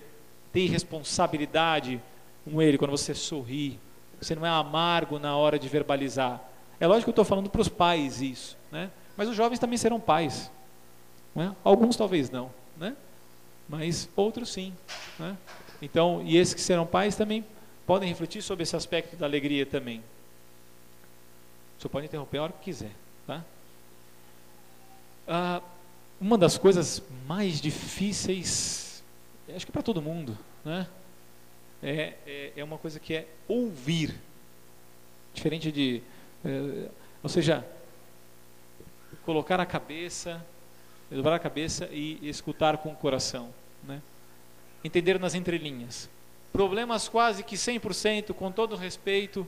tem responsabilidade com ele quando você sorri, você não é amargo na hora de verbalizar. É lógico que eu estou falando para os pais isso, né? Mas os jovens também serão pais, né? Alguns talvez não, né? Mas outros sim, né? Então, e esses que serão pais também podem refletir sobre esse aspecto da alegria também. O senhor pode interromper a hora que quiser, tá? Uma das coisas mais difíceis, acho que para todo mundo, né? É uma coisa que é ouvir, diferente de, ou seja, colocar a cabeça, dobrar a cabeça e escutar com o coração, né? Entender nas entrelinhas. Problemas quase que 100%, com todo respeito,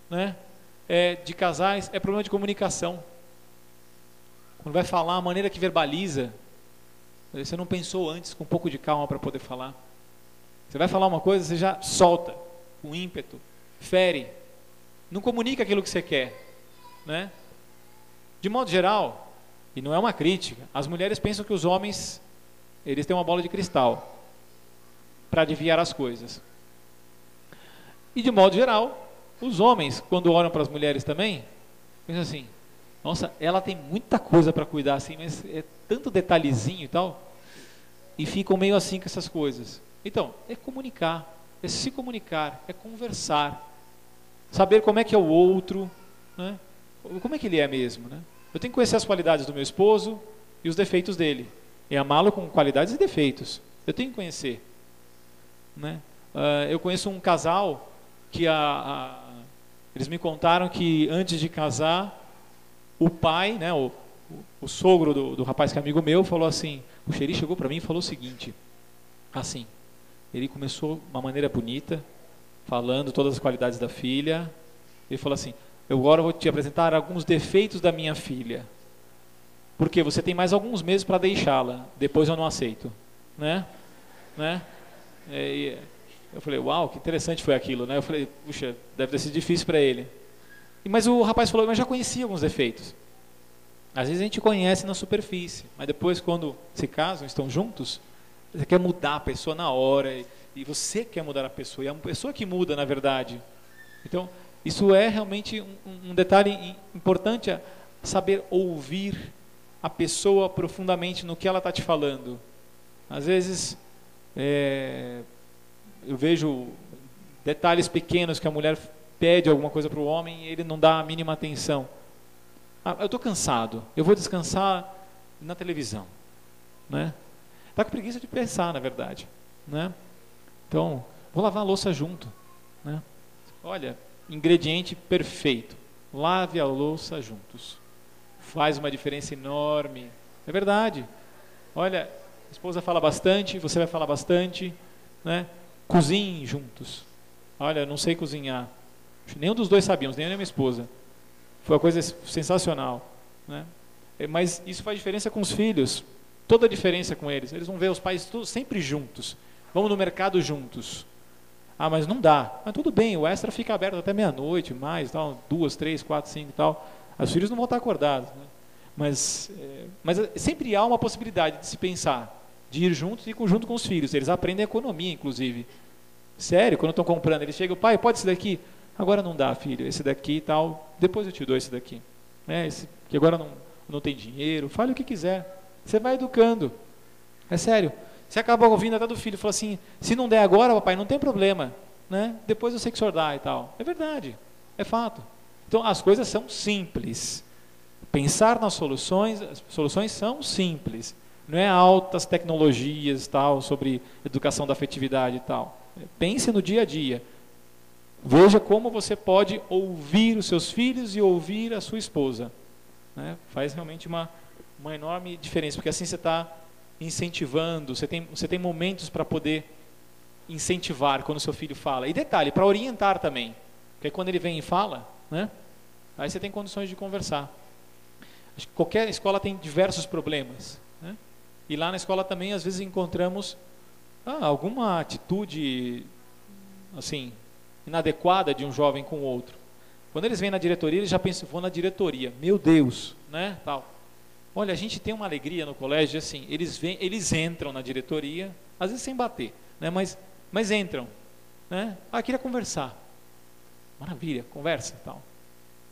né, de casais, é problema de comunicação. Quando vai falar, a maneira que verbaliza, você não pensou antes com um pouco de calma para poder falar. Você vai falar uma coisa, você já solta com ímpeto, fere, não comunica aquilo que você quer, né? De modo geral, e não é uma crítica, as mulheres pensam que os homens, eles têm uma bola de cristal para adivinhar as coisas. E de modo geral, os homens, quando olham para as mulheres também, pensam assim, nossa, ela tem muita coisa para cuidar assim, mas é tanto detalhezinho e tal, e ficam meio assim com essas coisas. Então, é comunicar, é se comunicar, é conversar, saber como é que é o outro, né? Como é que ele é mesmo, né? Eu tenho que conhecer as qualidades do meu esposo e os defeitos dele, e amá-lo com qualidades e defeitos. Eu tenho que conhecer, né? Eu conheço um casal que eles me contaram que antes de casar, o pai, né, o sogro do rapaz que é amigo meu, falou assim, o xeri chegou para mim e falou o seguinte, assim, ele começou de uma maneira bonita, falando todas as qualidades da filha, ele falou assim, eu agora vou te apresentar alguns defeitos da minha filha, porque você tem mais alguns meses para deixá-la, depois eu não aceito, né? Eu falei, uau, que interessante foi aquilo, né? Eu falei, puxa, deve ter sido difícil para ele. Mas o rapaz falou, mas já conhecia alguns defeitos. Às vezes a gente conhece na superfície, mas depois quando se casam, estão juntos, você quer mudar a pessoa na hora, e você quer mudar a pessoa, e é uma pessoa que muda na verdade. Então, isso é realmente um detalhe importante, saber ouvir a pessoa profundamente no que ela está te falando. Às vezes, eu vejo detalhes pequenos que a mulher pede alguma coisa para o homem e ele não dá a mínima atenção. Eu estou cansado, eu vou descansar na televisão, né? Está com preguiça de pensar, na verdade, né? Então, vou lavar a louça junto, né? Olha, ingrediente perfeito, lave a louça juntos. faz uma diferença enorme. É verdade. Olha, a esposa fala bastante, você vai falar bastante, né? Cozinhem juntos. Olha, não sei cozinhar. Nenhum dos dois sabíamos, nem eu nem minha esposa. Foi uma coisa sensacional, né? Mas isso faz diferença com os filhos. Toda a diferença com eles. Eles vão ver os pais sempre juntos. Vamos no mercado juntos. Ah, mas não dá. Mas tudo bem, o extra fica aberto até meia-noite, mais, tal, 2, 3, 4, 5 e tal. Os filhos não vão estar acordados, né? Mas sempre há uma possibilidade de se pensar, de ir juntos e ir junto com os filhos. Eles aprendem economia, inclusive. Sério, quando estão comprando, eles chegam, pai, pode esse daqui? Agora não dá, filho, esse daqui e tal, depois eu te dou esse daqui. Esse que agora não tem dinheiro, fale o que quiser. Você vai educando. É sério. Você acaba ouvindo até do filho, fala assim, se não der agora, papai, não tem problema, né? Depois eu sei que o senhor dá e tal. É verdade, é fato. Então as coisas são simples. Pensar nas soluções, as soluções são simples. Não é altas tecnologias tal, sobre educação da afetividade e tal. Pense no dia a dia. Veja como você pode ouvir os seus filhos e ouvir a sua esposa, né? Faz realmente uma enorme diferença, porque assim você está incentivando, você tem momentos para poder incentivar quando o seu filho fala. E detalhe, para orientar também, porque quando ele vem e fala, né, aí você tem condições de conversar. Acho que qualquer escola tem diversos problemas, né? E lá na escola também às vezes encontramos alguma atitude assim inadequada de um jovem com o outro. Quando eles vêm na diretoria, eles já pensam, vou na diretoria, meu Deus, né, tal. Olha, a gente tem uma alegria no colégio, assim, eles entram na diretoria, às vezes sem bater, né, mas entram, né, queria conversar. Maravilha, conversa, tal.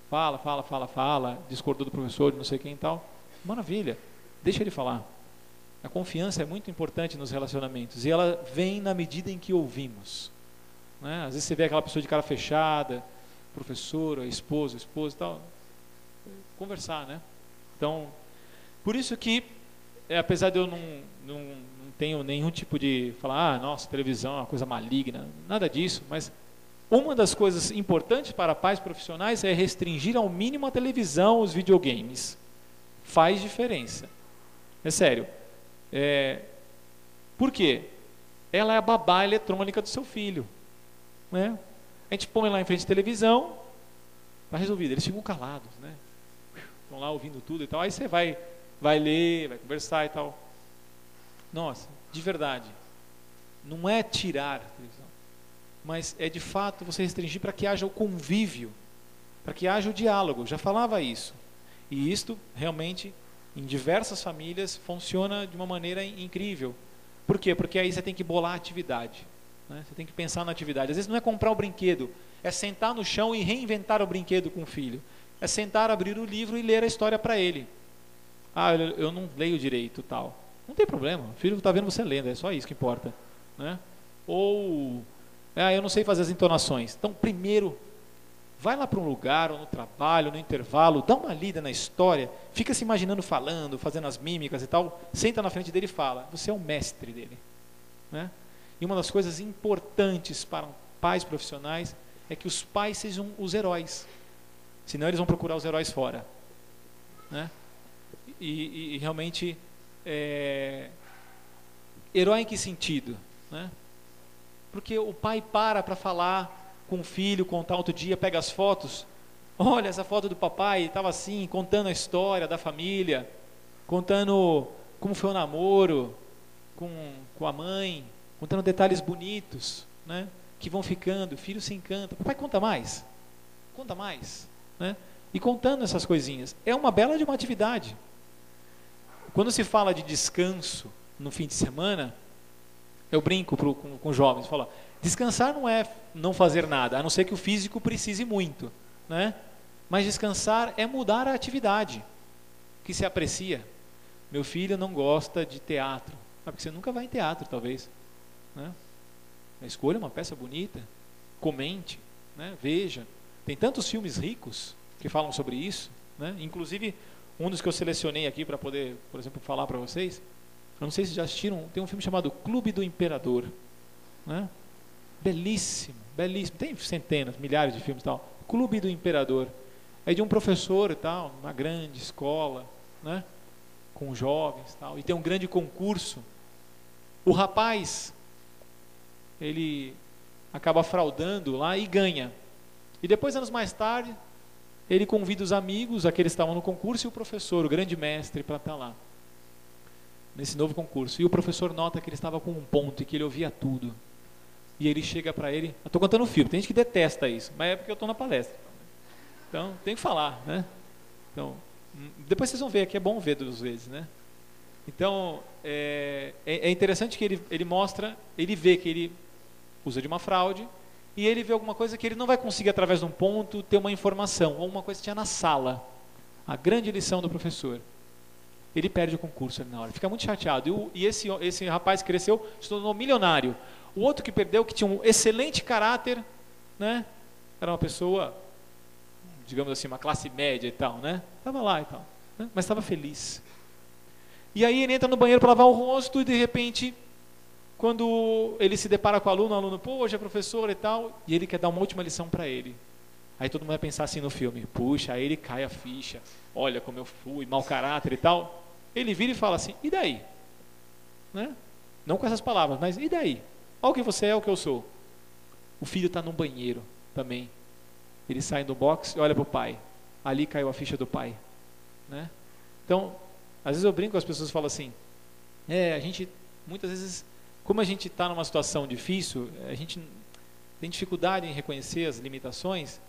Fala, discordou do professor, de não sei quem e tal. Maravilha, deixa ele falar. A confiança é muito importante nos relacionamentos, e ela vem na medida em que ouvimos, né? Às vezes você vê aquela pessoa de cara fechada, professor, esposa e tal, conversar, né? Então, por isso que, apesar de eu não tenho nenhum tipo de falar, nossa, televisão é uma coisa maligna, nada disso, mas uma das coisas importantes para pais profissionais é restringir ao mínimo a televisão, os videogames. Faz diferença. É sério. Por quê? Ela é a babá eletrônica do seu filho, né? A gente põe lá em frente à televisão, está resolvido. Eles ficam calados, né? Estão lá ouvindo tudo e tal. Aí você vai ler, vai conversar e tal. Nossa, de verdade, não é tirar a televisão, mas é de fato você restringir para que haja o convívio, para que haja o diálogo. Já falava isso. E isto realmente, em diversas famílias, funciona de uma maneira incrível. Por quê? Porque aí você tem que bolar a atividade, né? Você tem que pensar na atividade. Às vezes não é comprar o brinquedo, é sentar no chão e reinventar o brinquedo com o filho. É sentar, abrir o livro e ler a história para ele. Eu não leio direito, tal. Não tem problema, o filho está vendo você lendo, é só isso que importa, né? Ou, eu não sei fazer as entonações. Então, primeiro, vai lá para um lugar, ou no trabalho, no intervalo, dá uma lida na história, fica se imaginando falando, fazendo as mímicas e tal, senta na frente dele e fala, você é o mestre dele, né? E uma das coisas importantes para pais profissionais é que os pais sejam os heróis, senão eles vão procurar os heróis fora, né? E realmente, herói em que sentido, né? Porque o pai para falar com o filho, contar outro dia, pega as fotos, olha essa foto do papai, estava assim, contando a história da família, contando como foi o namoro com a mãe, contando detalhes bonitos, né, que vão ficando, o filho se encanta, papai conta mais, né, e contando essas coisinhas, é uma bela de uma atividade. Quando se fala de descanso no fim de semana, eu brinco com jovens, falo, descansar não é não fazer nada, a não ser que o físico precise muito, né? Mas descansar é mudar a atividade que se aprecia. Meu filho não gosta de teatro, porque você nunca vai em teatro, talvez, né? Escolha uma peça bonita, comente, né? Veja. Tem tantos filmes ricos que falam sobre isso, né? Inclusive, um dos que eu selecionei aqui para poder, por exemplo, falar para vocês, eu não sei se já assistiram, tem um filme chamado Clube do Imperador, né? Belíssimo, belíssimo, tem centenas, milhares de filmes e tal. Clube do Imperador. é de um professor e tal, uma grande escola, né, com jovens e tal, e tem um grande concurso. O rapaz, ele acaba fraudando lá e ganha. E depois, anos mais tarde, ele convida os amigos, aqueles que estavam no concurso, e o professor, o grande mestre, para estar lá, nesse novo concurso. E o professor nota que ele estava com um ponto e que ele ouvia tudo. E ele chega para ele, eu estou contando o filme, tem gente que detesta isso, mas é porque eu estou na palestra. Então, tem que falar, né? Então, depois vocês vão ver, aqui é bom ver 2 vezes, né? Então, é interessante que ele mostra, ele vê que ele usa de uma fraude, e ele vê alguma coisa que ele não vai conseguir, através de um ponto, ter uma informação, ou uma coisa que tinha na sala. A grande lição do professor. Ele perde o concurso ali na hora, fica muito chateado. E esse rapaz cresceu, se tornou milionário. O outro que perdeu, que tinha um excelente caráter, né? Era uma pessoa, digamos assim, uma classe média e tal, né? Estava lá e tal, né? Mas estava feliz. E aí ele entra no banheiro para lavar o rosto e de repente, quando ele se depara com o aluno, poxa, professor e tal, e ele quer dar uma última lição para ele. Aí todo mundo vai pensar assim no filme, puxa, aí ele cai a ficha, olha como eu fui, mau caráter e tal. Ele vira e fala assim, e daí? Né? Não com essas palavras, mas e daí? Olha o que você é, o que eu sou. O filho está no banheiro também. Ele sai do box e olha para o pai. Ali caiu a ficha do pai. Né? Então, às vezes eu brinco com as pessoas e falo assim, a gente, muitas vezes, como a gente está numa situação difícil, a gente tem dificuldade em reconhecer as limitações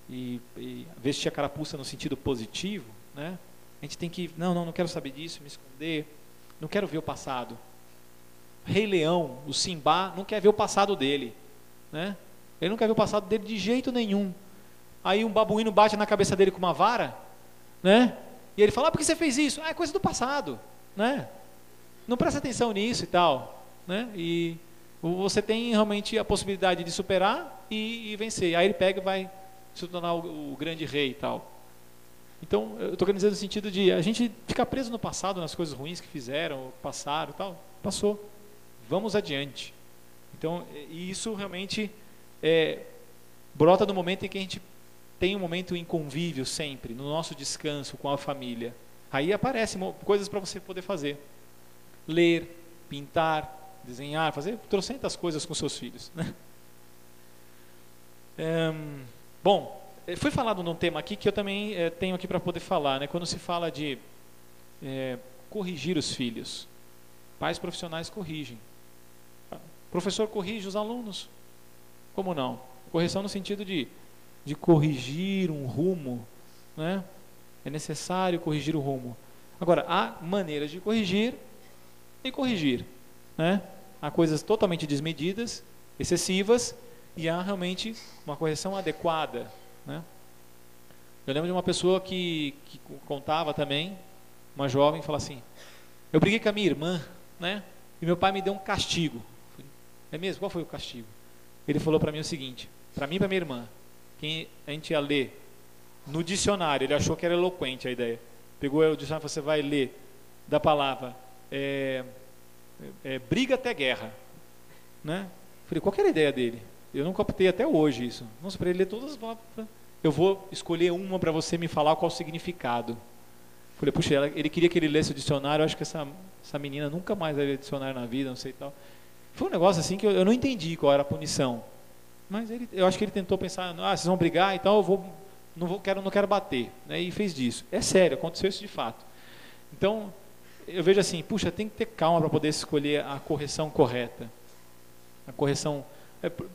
e vestir a carapuça no sentido positivo, né? A gente tem que, não quero saber disso, me esconder, não quero ver o passado. Rei Leão, o Simba, não quer ver o passado dele, né? Ele não quer ver o passado dele de jeito nenhum. Aí um babuíno bate na cabeça dele com uma vara, né? E ele fala, por que você fez isso? É coisa do passado, né? Não presta atenção nisso e tal, né? E você tem realmente a possibilidade de superar e vencer. Aí ele pega e vai se tornar o grande rei e tal. Então, eu estou querendo dizer no sentido de a gente ficar preso no passado, nas coisas ruins que fizeram, passaram e tal. Passou. Vamos adiante. Então, e isso realmente brota no momento em que a gente tem um momento em convívio sempre, no nosso descanso com a família. Aí aparecem coisas para você poder fazer. Ler, pintar, desenhar, fazer trocentas coisas com seus filhos. Né? Bom, foi falado num tema aqui que eu também tenho aqui para poder falar, né? Quando se fala de corrigir os filhos, pais profissionais corrigem. O professor corrige os alunos, como não? Correção no sentido de corrigir um rumo, né? É necessário corrigir o rumo. Agora, há maneiras de corrigir e corrigir, né? Há coisas totalmente desmedidas, excessivas, e há realmente uma correção adequada, né? Eu lembro de uma pessoa que contava também, uma jovem, fala assim, eu briguei com a minha irmã, né? E meu pai me deu um castigo. É mesmo? Qual foi o castigo? Ele falou para mim o seguinte, para mim e para minha irmã, quem a gente ia ler no dicionário, ele achou que era eloquente a ideia, pegou o dicionário, você vai ler da palavra briga até guerra, né? Falei, qual que era a ideia dele? Eu não captei até hoje isso. Nossa, para ele ler todas as palavras, eu vou escolher uma para você me falar qual o significado. Falei, puxa, ele queria que ele lesse o dicionário, eu acho que essa menina nunca mais vai ler dicionário na vida, não sei e tal. Foi um negócio assim que eu não entendi qual era a punição. Mas eu acho que ele tentou pensar, vocês vão brigar, então eu não quero bater, né? E fez disso. É sério, aconteceu isso de fato. Então, eu vejo assim, puxa, tem que ter calma para poder escolher a correção correta. A correção,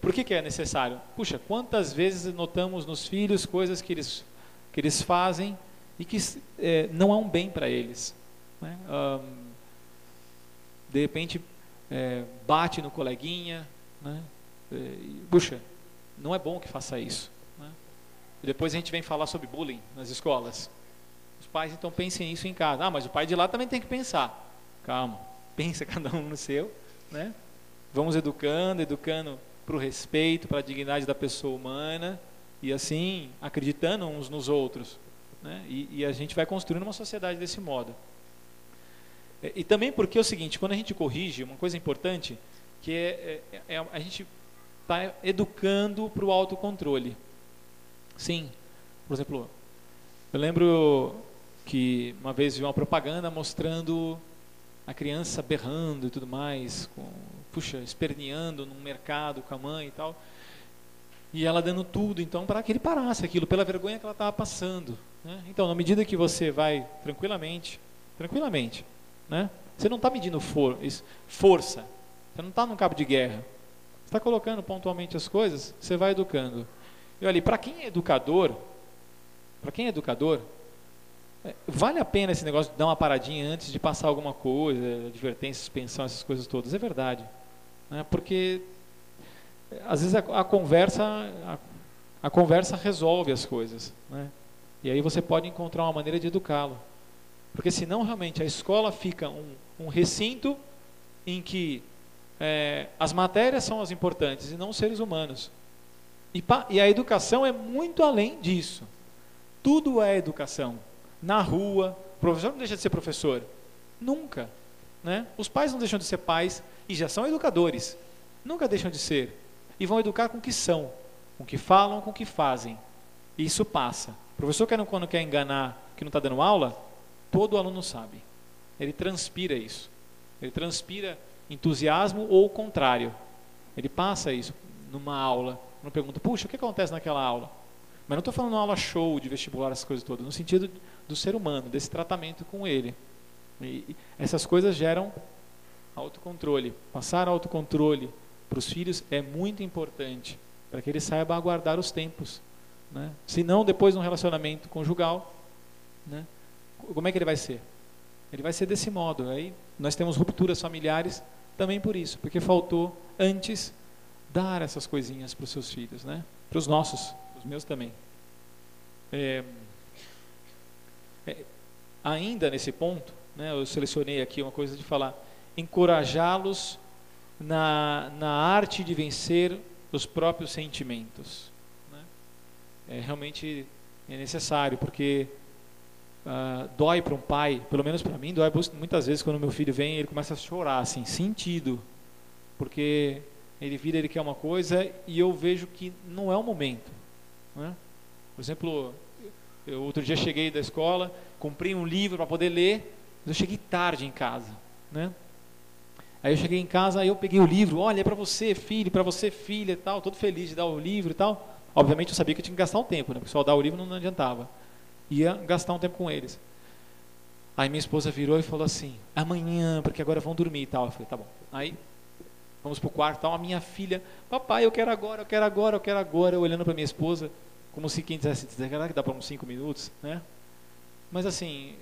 por que é necessário? Puxa, quantas vezes notamos nos filhos coisas que eles fazem e que não é um bem para eles, né? De repente, bate no coleguinha, né? Puxa, não é bom que faça isso, né? E depois a gente vem falar sobre bullying nas escolas. Os pais então pensem isso em casa. Mas o pai de lá também tem que pensar. Calma, pensa cada um no seu, né? Vamos educando para o respeito, para a dignidade da pessoa humana e assim acreditando uns nos outros, né? E a gente vai construindo uma sociedade desse modo. E também porque é o seguinte, quando a gente corrige, uma coisa importante que a gente está educando para o autocontrole. Sim, por exemplo, Eu lembro que uma vez vi uma propaganda mostrando a criança berrando e tudo mais, esperneando num mercado com a mãe e tal, e ela dando tudo, então, para que ele parasse aquilo, pela vergonha que ela estava passando, né? Então, na medida que você vai tranquilamente, né? Você não está medindo força, você não está num cabo de guerra, você está colocando pontualmente as coisas, você vai educando. E olha, para quem é educador, vale a pena esse negócio de dar uma paradinha antes de passar alguma coisa, advertência, suspensão, essas coisas todas, é verdade, né? Porque às vezes a conversa resolve as coisas, né? E aí você pode encontrar uma maneira de educá-lo, porque senão realmente a escola fica um recinto em que as matérias são as importantes e não os seres humanos, e a educação é muito além disso. Tudo é educação. Na rua, o professor não deixa de ser professor, nunca, né? Os pais não deixam de ser pais e já são educadores, nunca deixam de ser, e vão educar com o que são, com o que falam, com o que fazem, e isso passa. O professor quando quer enganar que não está dando aula, todo aluno sabe, ele transpira isso, ele transpira entusiasmo ou o contrário, ele passa isso numa aula, não pergunta, puxa, o que acontece naquela aula? Mas não estou falando uma aula show de vestibular, essas coisas todas, no sentido do ser humano, desse tratamento com ele. E essas coisas geram autocontrole. Passar autocontrole para os filhos é muito importante, para que ele saiba aguardar os tempos, né? Senão, depois de um relacionamento conjugal, né, como é que ele vai ser? Ele vai ser desse modo. Aí nós temos rupturas familiares também por isso, porque faltou antes dar essas coisinhas para os seus filhos, né? Para os nossos. Os meus também. Ainda nesse ponto, né, eu selecionei aqui uma coisa de falar, encorajá-los na arte de vencer os próprios sentimentos, né? Realmente é necessário, porque dói para um pai, pelo menos para mim, dói muitas vezes quando meu filho vem, ele começa a chorar, assim, sentido, porque ele quer uma coisa e eu vejo que não é o momento. Por exemplo, eu outro dia cheguei da escola, comprei um livro para poder ler, mas eu cheguei tarde em casa, né? Aí eu cheguei em casa, aí eu peguei o livro, olha, é para você filho, para você filha e tal, todo feliz de dar o livro e tal. Obviamente eu sabia que eu tinha que gastar um tempo, né? Porque só dar o livro não adiantava, ia gastar um tempo com eles. Aí minha esposa virou e falou assim, amanhã, porque agora vão dormir e tal. Eu falei, tá bom. Aí vamos pro quarto, tal, a minha filha, papai, eu quero agora, eu olhando para minha esposa, como se quem dissesse, será que dá para uns 5 minutos, né? Mas assim,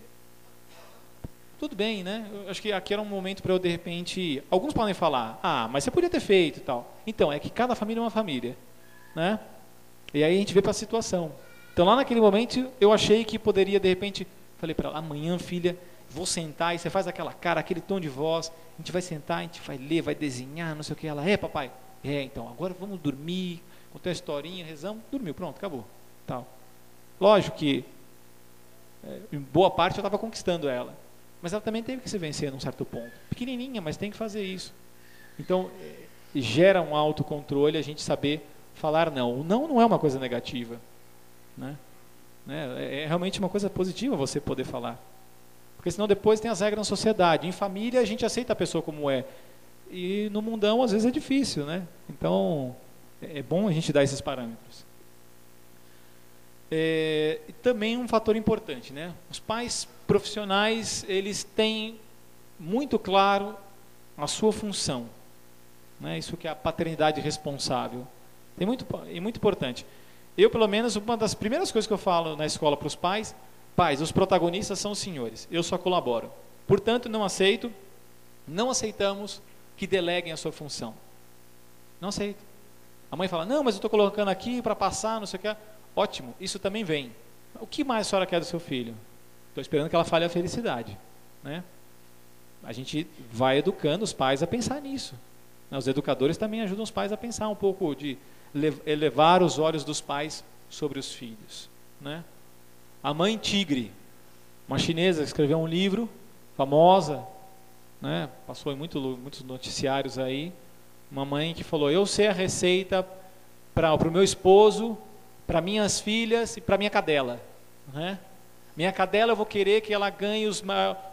tudo bem, né? Eu acho que aqui era um momento para eu, de repente, alguns podem falar, mas você podia ter feito e tal. Então, é que cada família é uma família, né? E aí a gente vê para a situação. Então, lá naquele momento, eu achei que poderia, de repente, falei para ela, amanhã, filha, vou sentar, e você faz aquela cara, aquele tom de voz, a gente vai sentar, a gente vai ler, vai desenhar, não sei o que. Ela, papai? Então, agora vamos dormir, contei a historinha, rezamos, dormiu, pronto, acabou. Tal. Lógico que, em boa parte, eu estava conquistando ela, mas ela também teve que se vencer num certo ponto. Pequenininha, mas tem que fazer isso. Então, gera um autocontrole a gente saber falar não. O não é uma coisa negativa, né? É realmente uma coisa positiva você poder falar. Porque senão depois tem as regras na sociedade. Em família a gente aceita a pessoa como é. E no mundão às vezes é difícil, né? Então é bom a gente dar esses parâmetros. E também um fator importante, né? Os pais profissionais, eles têm muito claro a sua função, né? Isso que é a paternidade responsável. É muito importante. Eu, pelo menos, uma das primeiras coisas que eu falo na escola para os pais, os protagonistas são os senhores, eu só colaboro. Portanto, não aceitamos que deleguem a sua função. Não aceito. A mãe fala, não, mas eu estou colocando aqui para passar, não sei o que. Ótimo, isso também vem. O que mais a senhora quer do seu filho? Estou esperando que ela fale a felicidade, né? A gente vai educando os pais a pensar nisso. Os educadores também ajudam os pais a pensar um pouco de elevar os olhos dos pais sobre os filhos, né? A mãe tigre, uma chinesa que escreveu um livro, famosa, né? Passou em muitos noticiários aí, uma mãe que falou, eu sei a receita para o meu esposo, para minhas filhas e para minha cadela, né? Minha cadela, eu vou querer que ela ganhe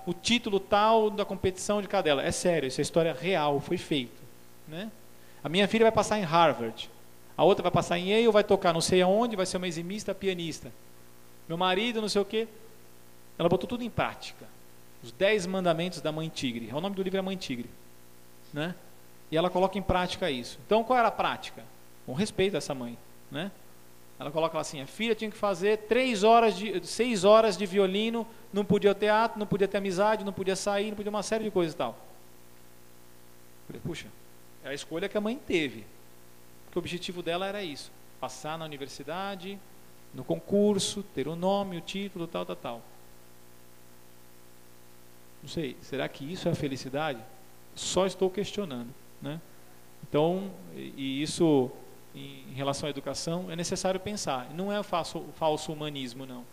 o título tal da competição de cadela. É sério, isso é história real, foi feito, né? A minha filha vai passar em Harvard, a outra vai passar em Yale, vai tocar não sei aonde, vai ser uma eximista, pianista. Meu marido, não sei o quê. Ela botou tudo em prática. Os 10 mandamentos da Mãe Tigre. O nome do livro é Mãe Tigre, né? E ela coloca em prática isso. Então, qual era a prática? Com respeito a essa mãe, né? Ela coloca lá assim: a filha tinha que fazer 6 horas de violino, não podia ter teatro, não podia ter amizade, não podia sair, não podia uma série de coisas e tal. Falei, puxa, é a escolha que a mãe teve. Porque o objetivo dela era isso: passar na universidade, no concurso, ter o nome, o título, tal, tal, tal. Não sei, será que isso é a felicidade? Só estou questionando, né? Então, e isso em relação à educação é necessário pensar. Não é o falso humanismo, não.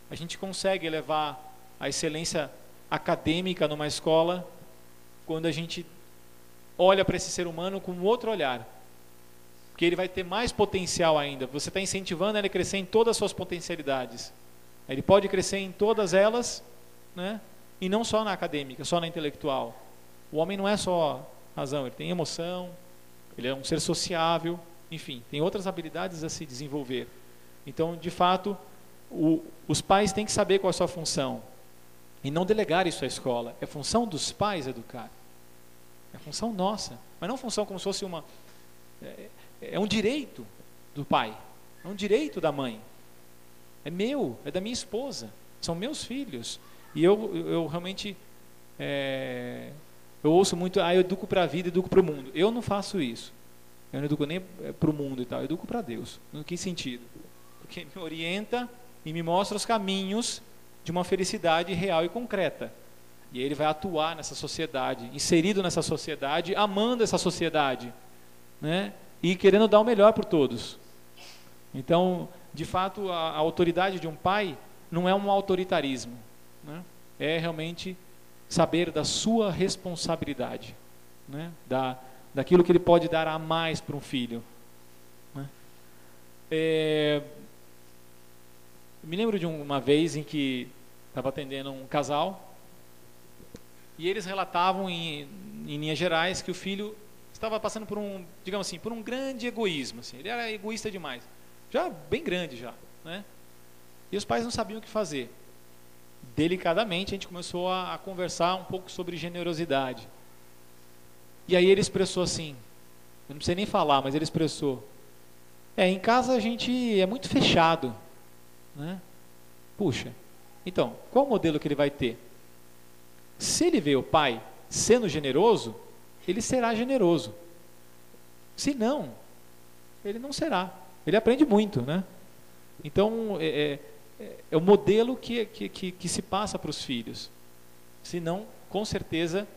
A gente consegue elevar a excelência acadêmica numa escola quando a gente olha para esse ser humano com outro olhar, porque ele vai ter mais potencial ainda. Você está incentivando ele a crescer em todas as suas potencialidades. Ele pode crescer em todas elas, né? E não só na acadêmica, só na intelectual. O homem não é só razão, ele tem emoção, ele é um ser sociável, enfim, tem outras habilidades a se desenvolver. Então, de fato, os pais têm que saber qual é a sua função e não delegar isso à escola. É função dos pais educar, é função nossa, mas não função como se fosse é um direito do pai, é um direito da mãe, é meu, é da minha esposa, são meus filhos. E eu realmente eu ouço muito: eu educo para a vida, educo para o mundo. Eu não faço isso. Eu não educo nem para o mundo e tal, eu educo para Deus. No que sentido? Porque me orienta e me mostra os caminhos de uma felicidade real e concreta. E ele vai atuar nessa sociedade, inserido nessa sociedade, amando essa sociedade, né? E querendo dar o melhor por todos. Então, de fato, a autoridade de um pai não é um autoritarismo, né? É realmente saber da sua responsabilidade, né? Daquilo que ele pode dar a mais para um filho, né? Me lembro de uma vez em que estava atendendo um casal e eles relatavam em linhas gerais que o filho estava passando por digamos assim, por um grande egoísmo, assim. Ele era egoísta demais, já bem grande já, né? E os pais não sabiam o que fazer. Delicadamente a gente começou a conversar um pouco sobre generosidade. E aí ele expressou assim, eu não sei nem falar, mas ele expressou: em casa a gente é muito fechado, né? Puxa, então, qual o modelo que ele vai ter? Se ele vê o pai sendo generoso, ele será generoso. Se não, ele não será. Ele aprende muito, né? Então, é o modelo que se passa para os filhos. Senão, com certeza,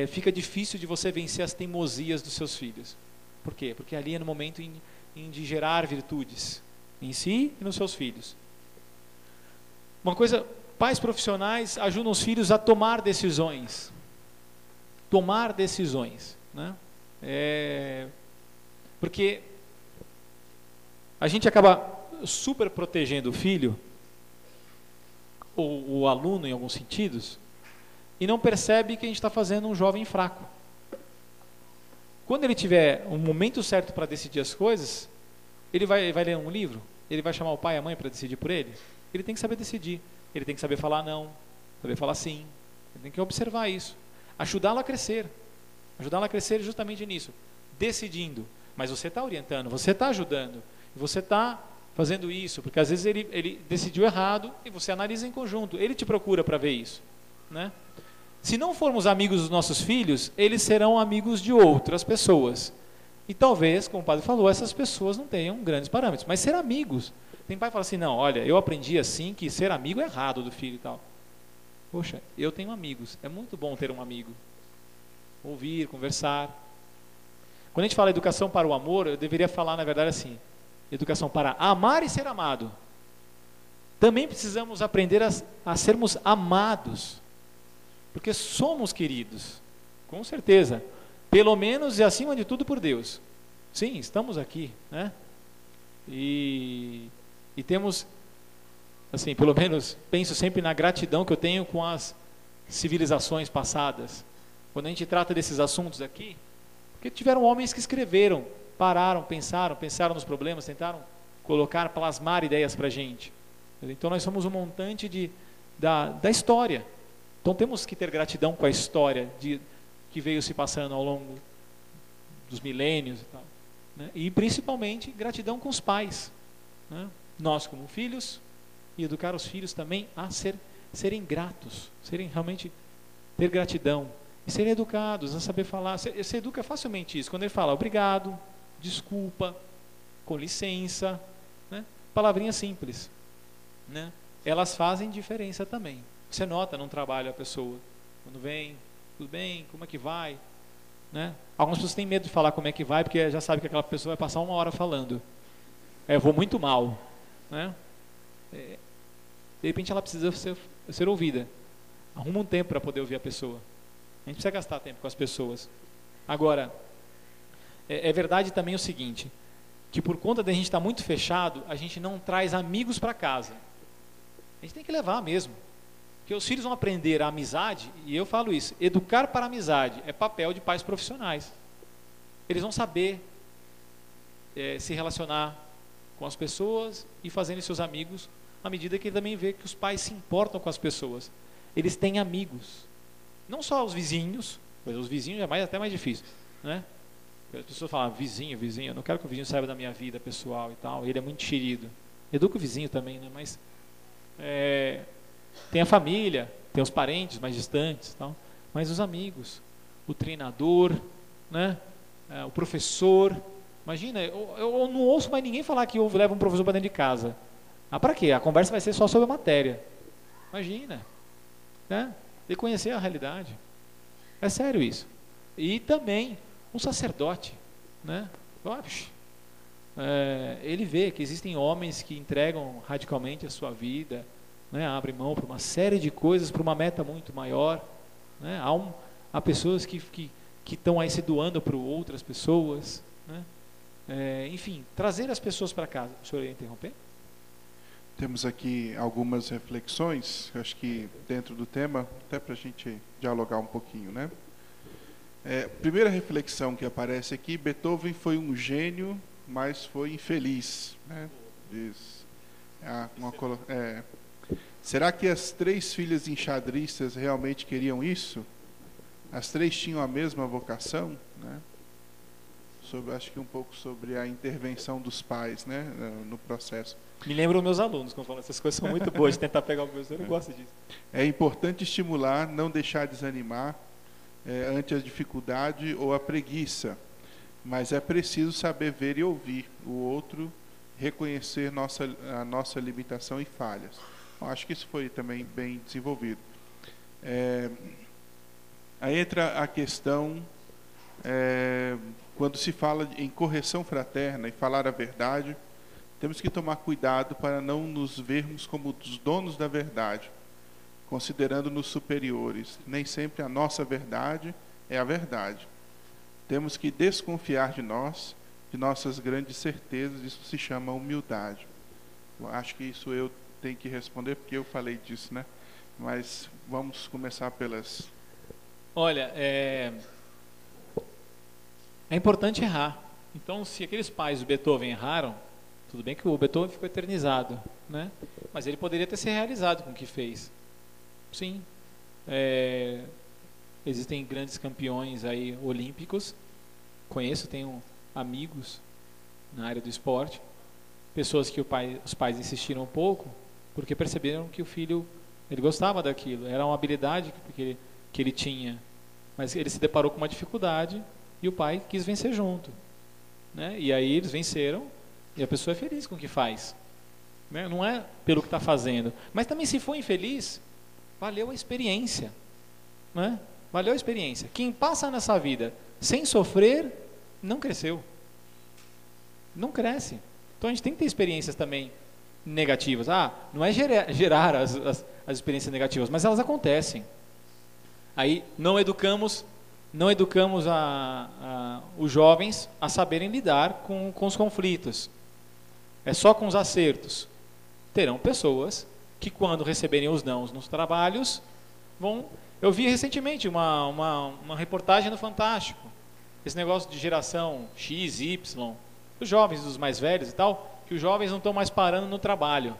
fica difícil de você vencer as teimosias dos seus filhos. Por quê? Porque ali é no momento de gerar virtudes em si e nos seus filhos. Uma coisa, pais profissionais ajudam os filhos a tomar decisões. Tomar decisões, né? Porque a gente acaba super protegendo o filho, ou o aluno em alguns sentidos, e não percebe que a gente está fazendo um jovem fraco. Quando ele tiver um momento certo para decidir as coisas, ele vai ler um livro, ele vai chamar o pai e a mãe para decidir por ele. Ele tem que saber decidir, ele tem que saber falar não, saber falar sim, ele tem que observar isso, ajudá-lo a crescer justamente nisso, decidindo. Mas você está orientando, você está ajudando, você está fazendo isso, porque às vezes ele decidiu errado e você analisa em conjunto, ele te procura para ver isso, né? Se não formos amigos dos nossos filhos, eles serão amigos de outras pessoas. E talvez, como o padre falou, essas pessoas não tenham grandes parâmetros, mas ser amigos. Tem pai que fala assim: não, olha, eu aprendi assim que ser amigo é errado do filho e tal. Poxa, eu tenho amigos, é muito bom ter um amigo. Ouvir, conversar. Quando a gente fala educação para o amor, eu deveria falar, na verdade, assim: educação para amar e ser amado. Também precisamos aprender a sermos amados, porque somos queridos, com certeza, pelo menos e acima de tudo por Deus. Sim, estamos aqui, né? E temos assim, pelo menos penso sempre na gratidão que eu tenho com as civilizações passadas. Quando a gente trata desses assuntos aqui, porque tiveram homens que escreveram, pararam, pensaram nos problemas, tentaram colocar, plasmar ideias para a gente. Então nós somos um montante da história. Então temos que ter gratidão com a história que veio se passando ao longo dos milênios e tal, né? E principalmente gratidão com os pais, né? Nós como filhos, e educar os filhos também a serem gratos, serem realmente, ter gratidão e serem educados, a saber falar. Você educa facilmente isso, quando ele fala obrigado, desculpa, com licença, né? Palavrinhas simples, né? Elas fazem diferença também. Você nota num trabalho a pessoa, quando vem, tudo bem, como é que vai, né? Algumas pessoas têm medo de falar como é que vai, porque já sabe que aquela pessoa vai passar 1 hora falando. Eu vou muito mal, né? De repente ela precisa ser ouvida. Arruma um tempo para poder ouvir a pessoa. A gente precisa gastar tempo com as pessoas. Agora, é verdade também o seguinte, que por conta de a gente estar muito fechado, a gente não traz amigos para casa. A gente tem que levar mesmo. Porque os filhos vão aprender a amizade, e eu falo isso, educar para a amizade é papel de pais profissionais. Eles vão saber se relacionar com as pessoas e fazendo seus amigos, à medida que ele também vê que os pais se importam com as pessoas. Eles têm amigos. Não só os vizinhos, pois os vizinhos é até mais difícil, né? As pessoas falam, vizinho, eu não quero que o vizinho saiba da minha vida pessoal e tal, ele é muito querido. Educa o vizinho também, né? Mas tem a família, tem os parentes mais distantes, tal, mas os amigos, o treinador, né? O professor. Imagina, eu não ouço mais ninguém falar que eu levo um professor para dentro de casa. Para quê? A conversa vai ser só sobre a matéria. Imagina, né? De conhecer a realidade. É sério isso. E também um sacerdote, né? Ele vê que existem homens que entregam radicalmente a sua vida, né? Abrem mão para uma série de coisas, para uma meta muito maior, né? Há pessoas que estão aí se doando para outras pessoas, né? Enfim, trazer as pessoas para casa. O senhor ia interromper? Temos aqui algumas reflexões, acho que dentro do tema, até para a gente dialogar um pouquinho, né? Primeira reflexão que aparece aqui, Beethoven foi um gênio, mas foi infeliz, né? Será que as 3 filhas enxadristas realmente queriam isso? As 3 tinham a mesma vocação, né? Acho que um pouco sobre a intervenção dos pais, né, no processo. Me lembram meus alunos quando falam, essas coisas são muito boas de tentar pegar o professor, eu gosto disso. É importante estimular, não deixar desanimar ante a dificuldade ou a preguiça, mas é preciso saber ver e ouvir o outro, reconhecer a nossa limitação e falhas. Bom, acho que isso foi também bem desenvolvido. Aí entra a questão, quando se fala em correção fraterna e falar a verdade, temos que tomar cuidado para não nos vermos como os donos da verdade, considerando-nos superiores. Nem sempre a nossa verdade é a verdade. Temos que desconfiar de nós, de nossas grandes certezas. Isso se chama humildade. Eu acho que isso eu tenho que responder, porque eu falei disso, né? Mas vamos começar pelas... Olha, é importante errar. Então, se aqueles pais do Beethoven erraram, tudo bem que o Beethoven ficou eternizado, né? Mas ele poderia ter se realizado com o que fez. Sim. Existem grandes campeões aí olímpicos. Conheço, tenho amigos na área do esporte. Pessoas que os pais insistiram um pouco, porque perceberam que o filho, ele gostava daquilo. Era uma habilidade que ele tinha. Mas ele se deparou com uma dificuldade e o pai quis vencer junto, né? E aí eles venceram e a pessoa é feliz com o que faz, né? Não é pelo que está fazendo, mas também se for infeliz, valeu a experiência, né? Valeu a experiência. Quem passa nessa vida sem sofrer, não cresceu, não cresce. Então a gente tem que ter experiências também negativas. Não é gerar as experiências negativas, mas elas acontecem. Aí não educamos os jovens a saberem lidar com os conflitos. É só com os acertos. Terão pessoas que quando receberem os nãos nos trabalhos, vão... Eu vi recentemente uma reportagem no Fantástico, esse negócio de geração X, Y, dos jovens, dos mais velhos e tal, que os jovens não estão mais parando no trabalho,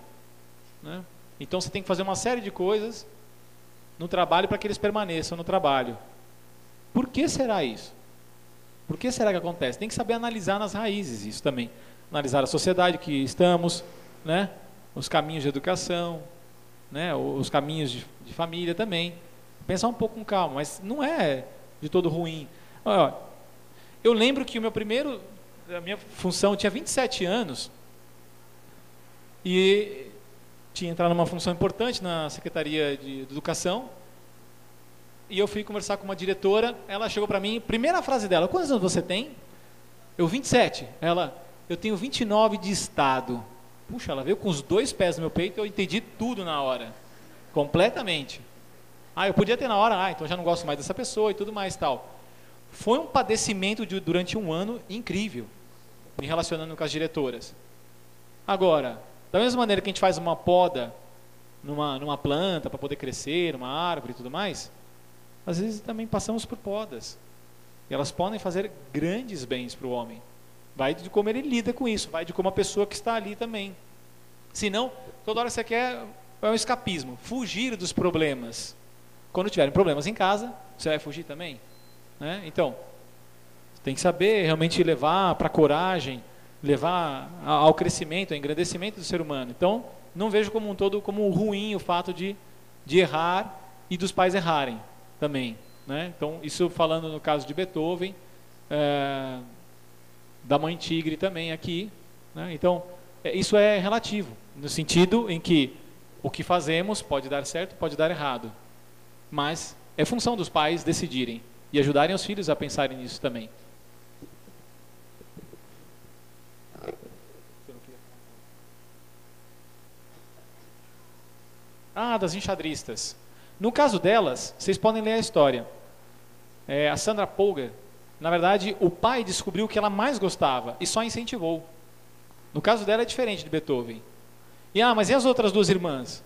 né? Então você tem que fazer uma série de coisas no trabalho para que eles permaneçam no trabalho. Por que será isso? Por que será que acontece? Tem que saber analisar nas raízes isso também. Analisar a sociedade que estamos, né? Os caminhos de educação, né? Os caminhos de família também. Pensar um pouco com calma, mas não é de todo ruim. Olha, eu lembro que a minha função, eu tinha 27 anos e tinha entrado numa função importante na Secretaria de Educação, e eu fui conversar com uma diretora. Ela chegou para mim, primeira frase dela: quantos anos você tem? Eu, 27. Ela: eu tenho 29 de estado. Puxa, ela veio com os 2 pés no meu peito, eu entendi tudo na hora, completamente. Eu podia ter na hora, então já não gosto mais dessa pessoa e tudo mais tal. Foi um padecimento durante um ano incrível, me relacionando com as diretoras. Agora, da mesma maneira que a gente faz uma poda numa planta para poder crescer, uma árvore e tudo mais, às vezes também passamos por podas. E elas podem fazer grandes bens para o homem. Vai de como ele lida com isso, vai de como a pessoa que está ali também. Senão, toda hora você quer, é um escapismo, fugir dos problemas. Quando tiverem problemas em casa, você vai fugir também, né? Então, tem que saber realmente levar para a coragem, levar ao crescimento, ao engrandecimento do ser humano. Então, não vejo como um todo como ruim o fato de errar e dos pais errarem também, né? Então, isso falando no caso de Beethoven, da mãe Tigre também aqui, né? Então, isso é relativo, no sentido em que o que fazemos pode dar certo, pode dar errado. Mas é função dos pais decidirem e ajudarem os filhos a pensarem nisso também. Das enxadristas. No caso delas, vocês podem ler a história. A Sandra Polger, na verdade, o pai descobriu o que ela mais gostava e só incentivou. No caso dela é diferente de Beethoven. Mas e as outras 2 irmãs?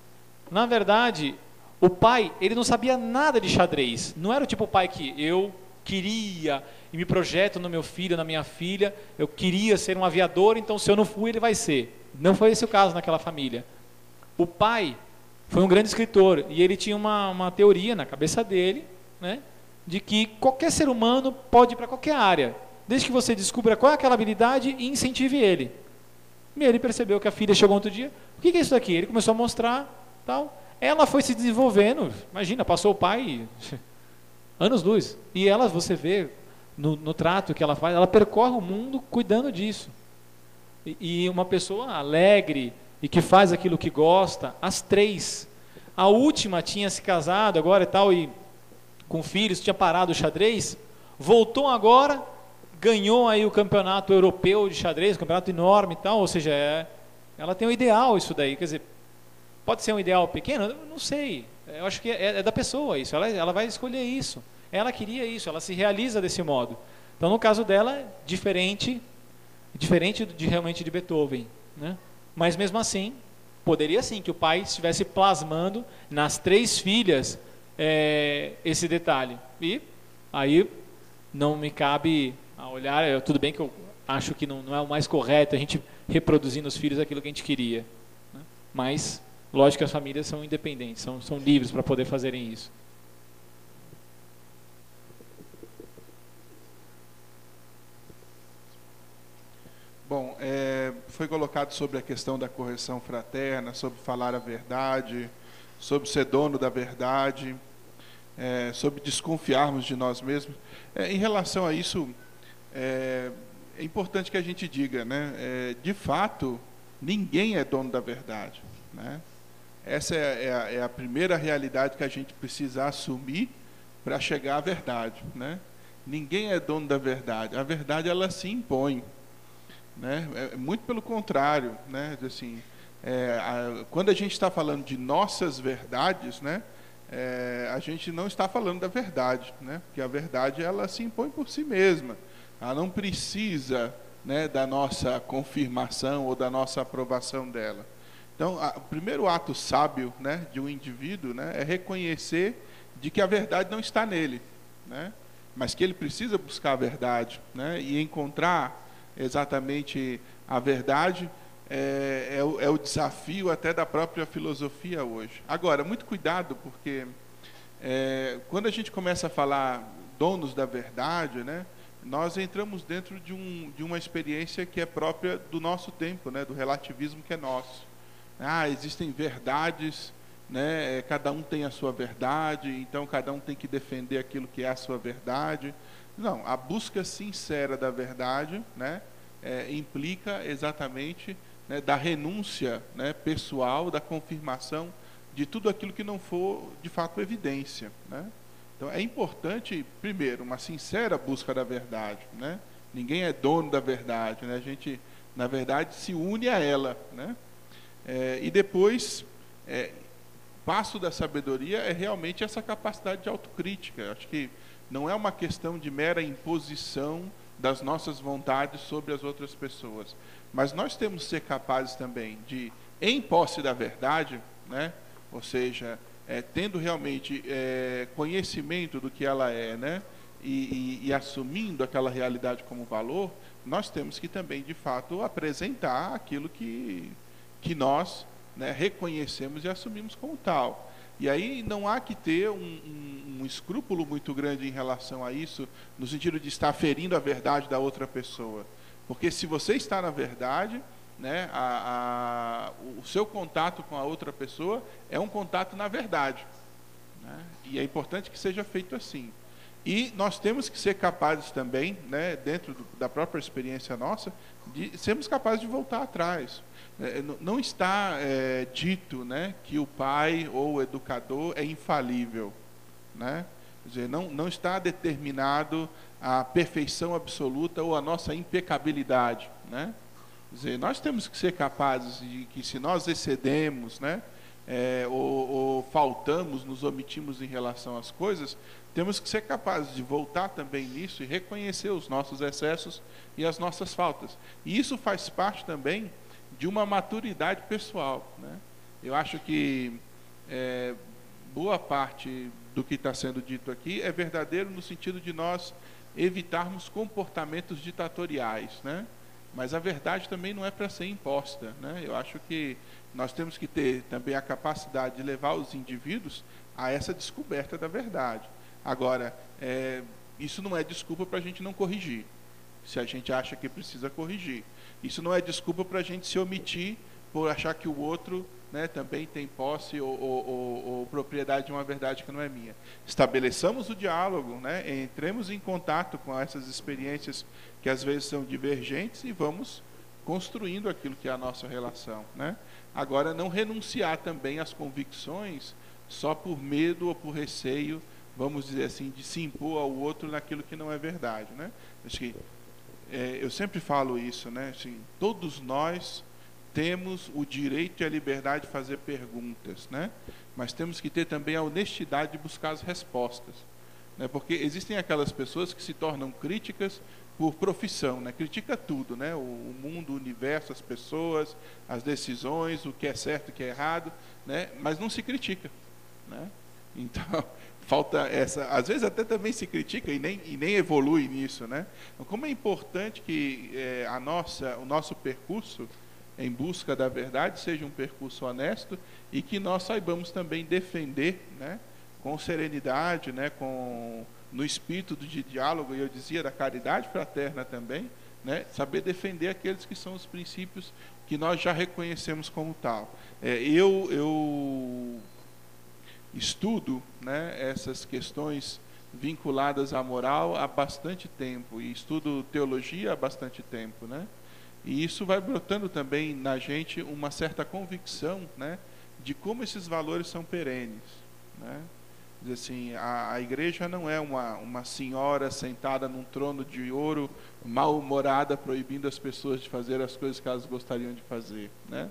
Na verdade, o pai, ele não sabia nada de xadrez. Não era o tipo pai que eu queria e me projeto no meu filho, na minha filha, eu queria ser um aviador, então se eu não fui, ele vai ser. Não foi esse o caso naquela família. O pai foi um grande escritor e ele tinha uma teoria na cabeça dele, né, de que qualquer ser humano pode ir para qualquer área, desde que você descubra qual é aquela habilidade e incentive ele. E ele percebeu que a filha chegou outro dia: o que é isso daqui? Ele começou a mostrar, tal. Ela foi se desenvolvendo, imagina, passou o pai anos-luz. E ela, você vê no trato que ela faz, ela percorre o mundo cuidando disso. E uma pessoa alegre e que faz aquilo que gosta, as 3. A última tinha se casado agora e tal, e com filhos, tinha parado o xadrez, voltou agora, ganhou aí o campeonato europeu de xadrez, um campeonato enorme e tal, ou seja, ela tem um ideal isso daí, quer dizer, pode ser um ideal pequeno? Eu não sei. Eu acho que é da pessoa isso. Ela vai escolher isso. Ela queria isso. Ela se realiza desse modo. Então, no caso dela, diferente realmente de Beethoven, né? Mas mesmo assim, poderia sim que o pai estivesse plasmando nas 3 filhas esse detalhe. E aí não me cabe a olhar. Tudo bem que eu acho que não é o mais correto a gente reproduzir nos filhos aquilo que a gente queria, né? Mas lógico que as famílias são independentes, são livres para poder fazerem isso. Bom, foi colocado sobre a questão da correção fraterna, sobre falar a verdade, sobre ser dono da verdade, sobre desconfiarmos de nós mesmos. Em relação a isso, é importante que a gente diga, né? De fato, ninguém é dono da verdade, né? Essa é a primeira realidade que a gente precisa assumir para chegar à verdade, né? Ninguém é dono da verdade. A verdade, ela se impõe, né? Muito pelo contrário, né? Assim, quando a gente está falando de nossas verdades, né? A gente não está falando da verdade, né? Porque a verdade, ela se impõe por si mesma. Ela não precisa, né, da nossa confirmação ou da nossa aprovação dela. Então, o primeiro ato sábio, né, de um indivíduo, né, é reconhecer de que a verdade não está nele, né, mas que ele precisa buscar a verdade, né, e encontrar exatamente a verdade é o desafio até da própria filosofia hoje. Agora, muito cuidado, porque quando a gente começa a falar donos da verdade, né, nós entramos dentro de uma experiência que é própria do nosso tempo, né, do relativismo que é nosso. Existem verdades, né, cada um tem a sua verdade, então cada um tem que defender aquilo que é a sua verdade. Não, a busca sincera da verdade, né, implica exatamente, né, da renúncia, né, pessoal, da confirmação de tudo aquilo que não for de fato evidência, né? Então é importante, primeiro, uma sincera busca da verdade, né? Ninguém é dono da verdade, né? A gente, na verdade, se une a ela, né? E depois, passo da sabedoria é realmente essa capacidade de autocrítica. Acho que não é uma questão de mera imposição das nossas vontades sobre as outras pessoas, mas nós temos que ser capazes também de, em posse da verdade, né? Ou seja, tendo realmente conhecimento do que ela é, né? E assumindo aquela realidade como valor, nós temos que também, de fato, apresentar aquilo que nós, né, reconhecemos e assumimos como tal. E aí não há que ter um escrúpulo muito grande em relação a isso, no sentido de estar ferindo a verdade da outra pessoa. Porque se você está na verdade, né, o seu contato com a outra pessoa é um contato na verdade, né? E é importante que seja feito assim. E nós temos que ser capazes também, né, dentro da própria experiência nossa, de sermos capazes de voltar atrás. Não está dito, né, que o pai ou o educador é infalível, né? Quer dizer, não está determinado a perfeição absoluta ou a nossa impecabilidade, né? Quer dizer, nós temos que ser capazes de que, se nós excedemos, né, ou faltamos, nos omitimos em relação às coisas, temos que ser capazes de voltar também nisso e reconhecer os nossos excessos e as nossas faltas. E isso faz parte também de uma maturidade pessoal, né? Eu acho que boa parte do que está sendo dito aqui é verdadeiro no sentido de nós evitarmos comportamentos ditatoriais, né? Mas a verdade também não é para ser imposta, né? Eu acho que nós temos que ter também a capacidade de levar os indivíduos a essa descoberta da verdade. Agora, isso não é desculpa para a gente não corrigir, se a gente acha que precisa corrigir. Isso não é desculpa para a gente se omitir por achar que o outro, né, também tem posse ou propriedade de uma verdade que não é minha. Estabeleçamos o diálogo, né, entremos em contato com essas experiências que às vezes são divergentes e vamos construindo aquilo que é a nossa relação, né? Agora, não renunciar também às convicções só por medo ou por receio, vamos dizer assim, de se impor ao outro naquilo que não é verdade, né? Acho que eu sempre falo isso, né? Assim, todos nós temos o direito e a liberdade de fazer perguntas, né? Mas temos que ter também a honestidade de buscar as respostas, né? Porque existem aquelas pessoas que se tornam críticas por profissão, né? Critica tudo, né? O mundo, o universo, as pessoas, as decisões, o que é certo, o que é errado, né? Mas não se critica, né? Então falta essa, às vezes até também se critica e nem evolui nisso, né? Então, como é importante que o nosso percurso em busca da verdade seja um percurso honesto e que nós saibamos também defender, né, com serenidade, né, no espírito de diálogo, e eu dizia da caridade fraterna também, né, saber defender aqueles que são os princípios que nós já reconhecemos como tal. Eu estudo, né, essas questões vinculadas à moral há bastante tempo, e estudo teologia há bastante tempo, né? E isso vai brotando também na gente uma certa convicção, né, de como esses valores são perenes, né? Diz assim, a igreja não é uma senhora sentada num trono de ouro, mal-humorada, proibindo as pessoas de fazer as coisas que elas gostariam de fazer, né?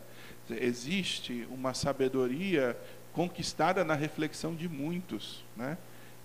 Existe uma sabedoria conquistada na reflexão de muitos, né?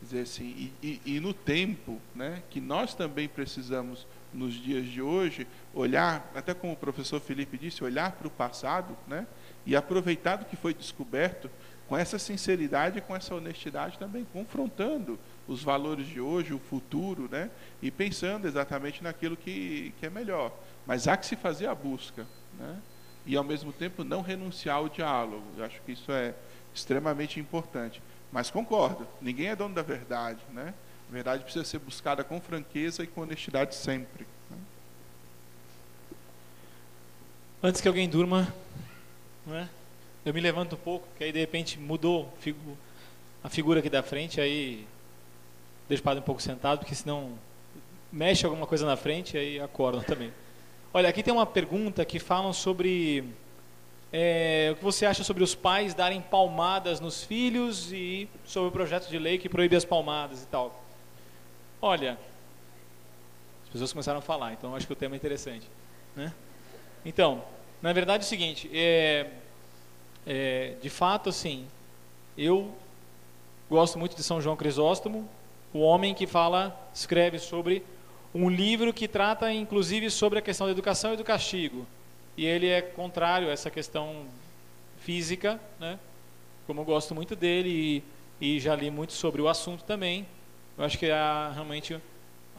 Dizer assim, e no tempo, né, que nós também precisamos, nos dias de hoje, olhar, até como o professor Felipe disse, olhar para o passado, né, e aproveitar do que foi descoberto com essa sinceridade e com essa honestidade também, confrontando os valores de hoje, o futuro, né? E pensando exatamente naquilo que é melhor. Mas há que se fazer a busca, né? E ao mesmo tempo não renunciar ao diálogo. Eu acho que isso é extremamente importante. Mas concordo, ninguém é dono da verdade, né? A verdade precisa ser buscada com franqueza e com honestidade sempre, né? Antes que alguém durma, não é? Eu me levanto um pouco, que aí de repente mudou a figura aqui da frente, aí deixo o padre um pouco sentado, porque senão mexe alguma coisa na frente, aí acordam também. Olha, aqui tem uma pergunta que falam sobre o que você acha sobre os pais darem palmadas nos filhos e sobre o projeto de lei que proíbe as palmadas e tal. Olha, as pessoas começaram a falar, então acho que o tema é interessante, né? Então, na verdade é o seguinte, de fato, assim, eu gosto muito de São João Crisóstomo, o homem que escreve sobre um livro que trata, inclusive, sobre a questão da educação e do castigo. E ele é contrário a essa questão física, né? Como eu gosto muito dele e já li muito sobre o assunto também, eu acho que é realmente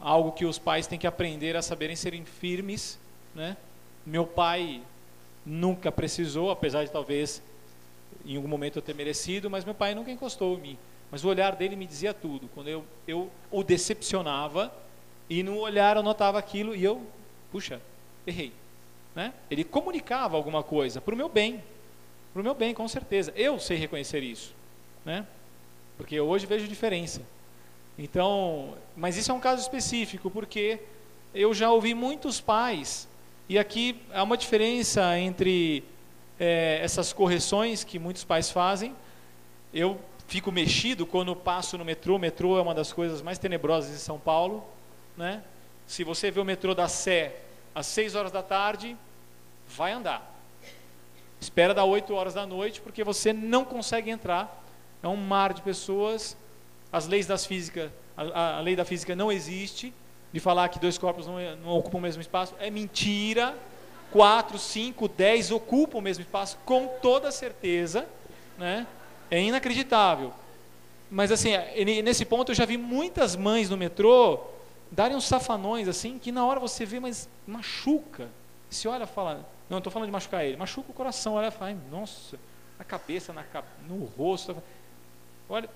algo que os pais têm que aprender a saberem serem firmes, né? Meu pai nunca precisou, apesar de talvez em algum momento eu ter merecido, mas meu pai nunca encostou em mim. Mas o olhar dele me dizia tudo. Quando eu o decepcionava, e no olhar eu notava aquilo, e eu, puxa, errei, né? Ele comunicava alguma coisa para o meu bem, com certeza. Eu sei reconhecer isso, né? Porque hoje vejo diferença. Então, mas isso é um caso específico, porque eu já ouvi muitos pais, e aqui há uma diferença entre essas correções que muitos pais fazem. Eu fico mexido quando passo no metrô. O metrô é uma das coisas mais tenebrosas de São Paulo, né? Se você vê o metrô da Sé às 6 horas da tarde, vai andar. Espera dar 8 horas da noite, porque você não consegue entrar. É um mar de pessoas. As leis das físicas, a lei da física não existe, de falar que 2 corpos não ocupam o mesmo espaço. É mentira. 4, 5, 10 ocupam o mesmo espaço, com toda certeza, né? É inacreditável. Mas assim, nesse ponto eu já vi muitas mães no metrô darem uns safanões assim, que na hora você vê, mas machuca. Se olha e fala, não estou falando de machucar ele, machuca o coração, olha e fala, nossa, na cabeça, no rosto. Olha,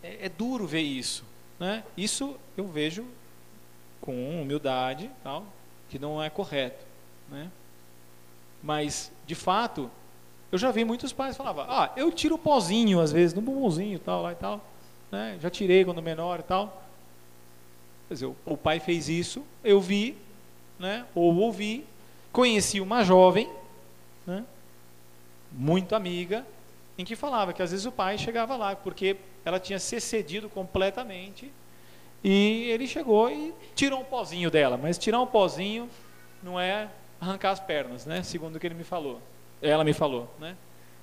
é duro ver isso, né? Isso eu vejo com humildade, tal, que não é correto, né? Mas, de fato, eu já vi muitos pais falavam, eu tiro o pozinho às vezes, no bumbumzinho, tal, lá e tal, né? Já tirei quando menor e tal. Quer dizer, o pai fez isso, eu vi, né? Ou ouvi, conheci uma jovem, né? Muito amiga, em que falava que às vezes o pai chegava lá, porque ela tinha se excedido completamente, e ele chegou e tirou um pozinho dela. Mas tirar um pozinho não é arrancar as pernas, né? Segundo o que ela me falou, né?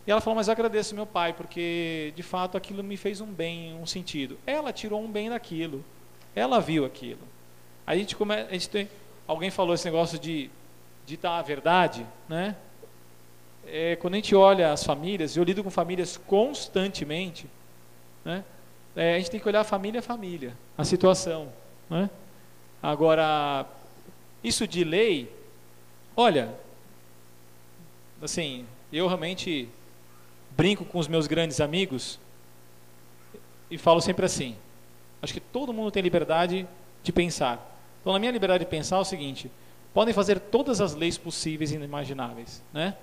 E ela falou, mas eu agradeço meu pai, porque de fato aquilo me fez um bem, um sentido. Ela tirou um bem daquilo, ela viu aquilo. Aí alguém falou esse negócio de ditar a verdade, né? Quando a gente olha as famílias, eu lido com famílias constantemente, né? A gente tem que olhar família a família, a situação, né? Agora, isso de lei, olha, assim, eu realmente brinco com os meus grandes amigos e falo sempre assim, acho que todo mundo tem liberdade de pensar. Então, na minha liberdade de pensar é o seguinte, podem fazer todas as leis possíveis e inimagináveis, né?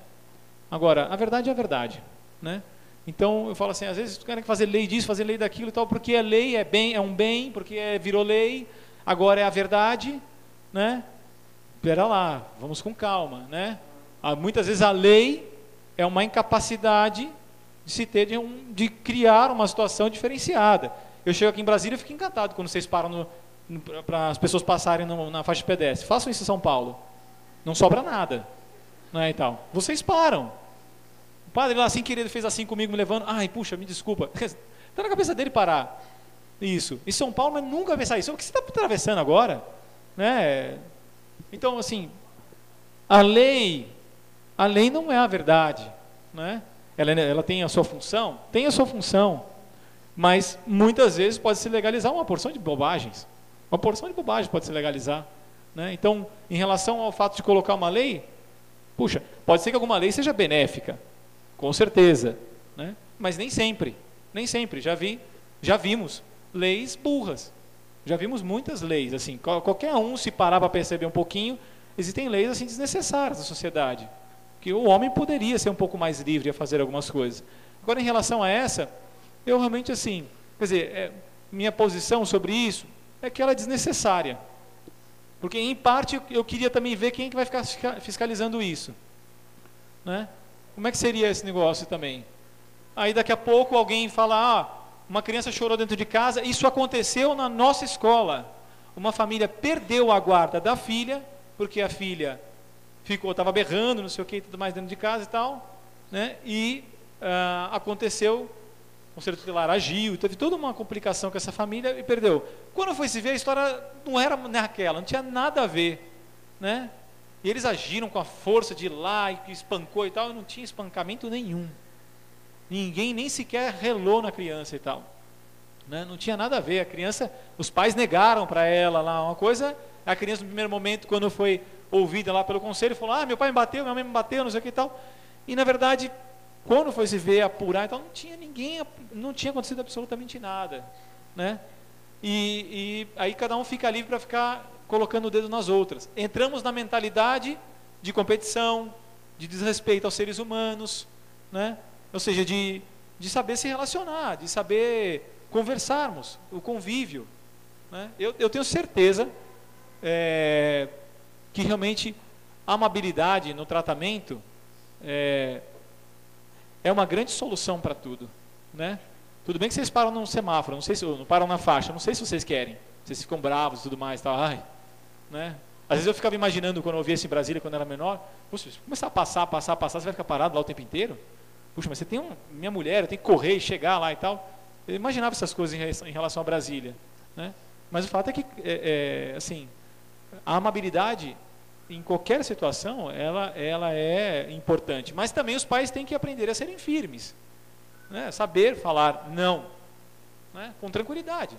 Agora, a verdade é a verdade, né? Então, eu falo assim, às vezes querem fazer lei disso, fazer lei daquilo e tal, porque a lei é um bem, porque virou lei, agora é a verdade, né? Espera lá, vamos com calma, né? Muitas vezes a lei é uma incapacidade de se ter, de criar uma situação diferenciada. Eu chego aqui em Brasília e fico encantado quando vocês param para as pessoas passarem na faixa de pedestre. Façam isso em São Paulo. Não sobra nada, né, e tal. Vocês param. O padre lá, assim querido, fez assim comigo, me levando. Ai, puxa, me desculpa. Está na cabeça dele parar. Isso. Em São Paulo, mas nunca vai sair isso. O que você está atravessando agora? Né? Então, assim, a lei não é a verdade. né? Ela tem a sua função? Tem a sua função, mas muitas vezes pode se legalizar uma porção de bobagens. Uma porção de bobagens pode se legalizar, né? Então, em relação ao fato de colocar uma lei, puxa, pode ser que alguma lei seja benéfica, com certeza, né? Mas nem sempre, já vimos leis burras, já vimos muitas leis, assim, qualquer um se parar para perceber um pouquinho, existem leis assim desnecessárias na sociedade, que o homem poderia ser um pouco mais livre a fazer algumas coisas. Agora, em relação a essa, eu realmente assim, quer dizer, minha posição sobre isso é que ela é desnecessária, porque em parte eu queria também ver quem é que vai ficar fiscalizando isso, né? Como é que seria esse negócio também? Aí daqui a pouco alguém fala, uma criança chorou dentro de casa, isso aconteceu na nossa escola, uma família perdeu a guarda da filha, porque a filha estava berrando, não sei o que, tudo mais dentro de casa e tal, né? E aconteceu, o conselho tutelar agiu, teve toda uma complicação com essa família e perdeu. Quando foi se ver, a história não era naquela, não tinha nada a ver, né? E eles agiram com a força de ir lá, e espancou e tal, e não tinha espancamento nenhum. Ninguém nem sequer relou na criança e tal, né? Não tinha nada a ver, a criança, os pais negaram para ela lá uma coisa, a criança no primeiro momento, quando foi ouvida lá pelo conselho, falou, meu pai me bateu, minha mãe me bateu, não sei o que e tal, e na verdade, quando foi se ver, apurar, então não tinha ninguém, não tinha acontecido absolutamente nada, né? E aí cada um fica livre para ficar colocando o dedo nas outras. Entramos na mentalidade de competição, de desrespeito aos seres humanos, né? Ou seja, de saber se relacionar, de saber conversarmos, o convívio, né? Eu tenho certeza que realmente a amabilidade no tratamento é uma grande solução para tudo, né? Tudo bem que vocês param num semáforo, não sei se não param na faixa, não sei se vocês querem, vocês ficam bravos e tudo mais, tal, né? Às vezes eu ficava imaginando quando eu via isso em Brasília quando era menor, puxa, se começar a passar, você vai ficar parado lá o tempo inteiro? Puxa, mas você tem minha mulher, eu tenho que correr e chegar lá e tal. Eu imaginava essas coisas em relação a Brasília, né? Mas o fato é que, assim, a amabilidade em qualquer situação, ela é importante. Mas também os pais têm que aprender a serem firmes, né? Saber falar não, né? Com tranquilidade.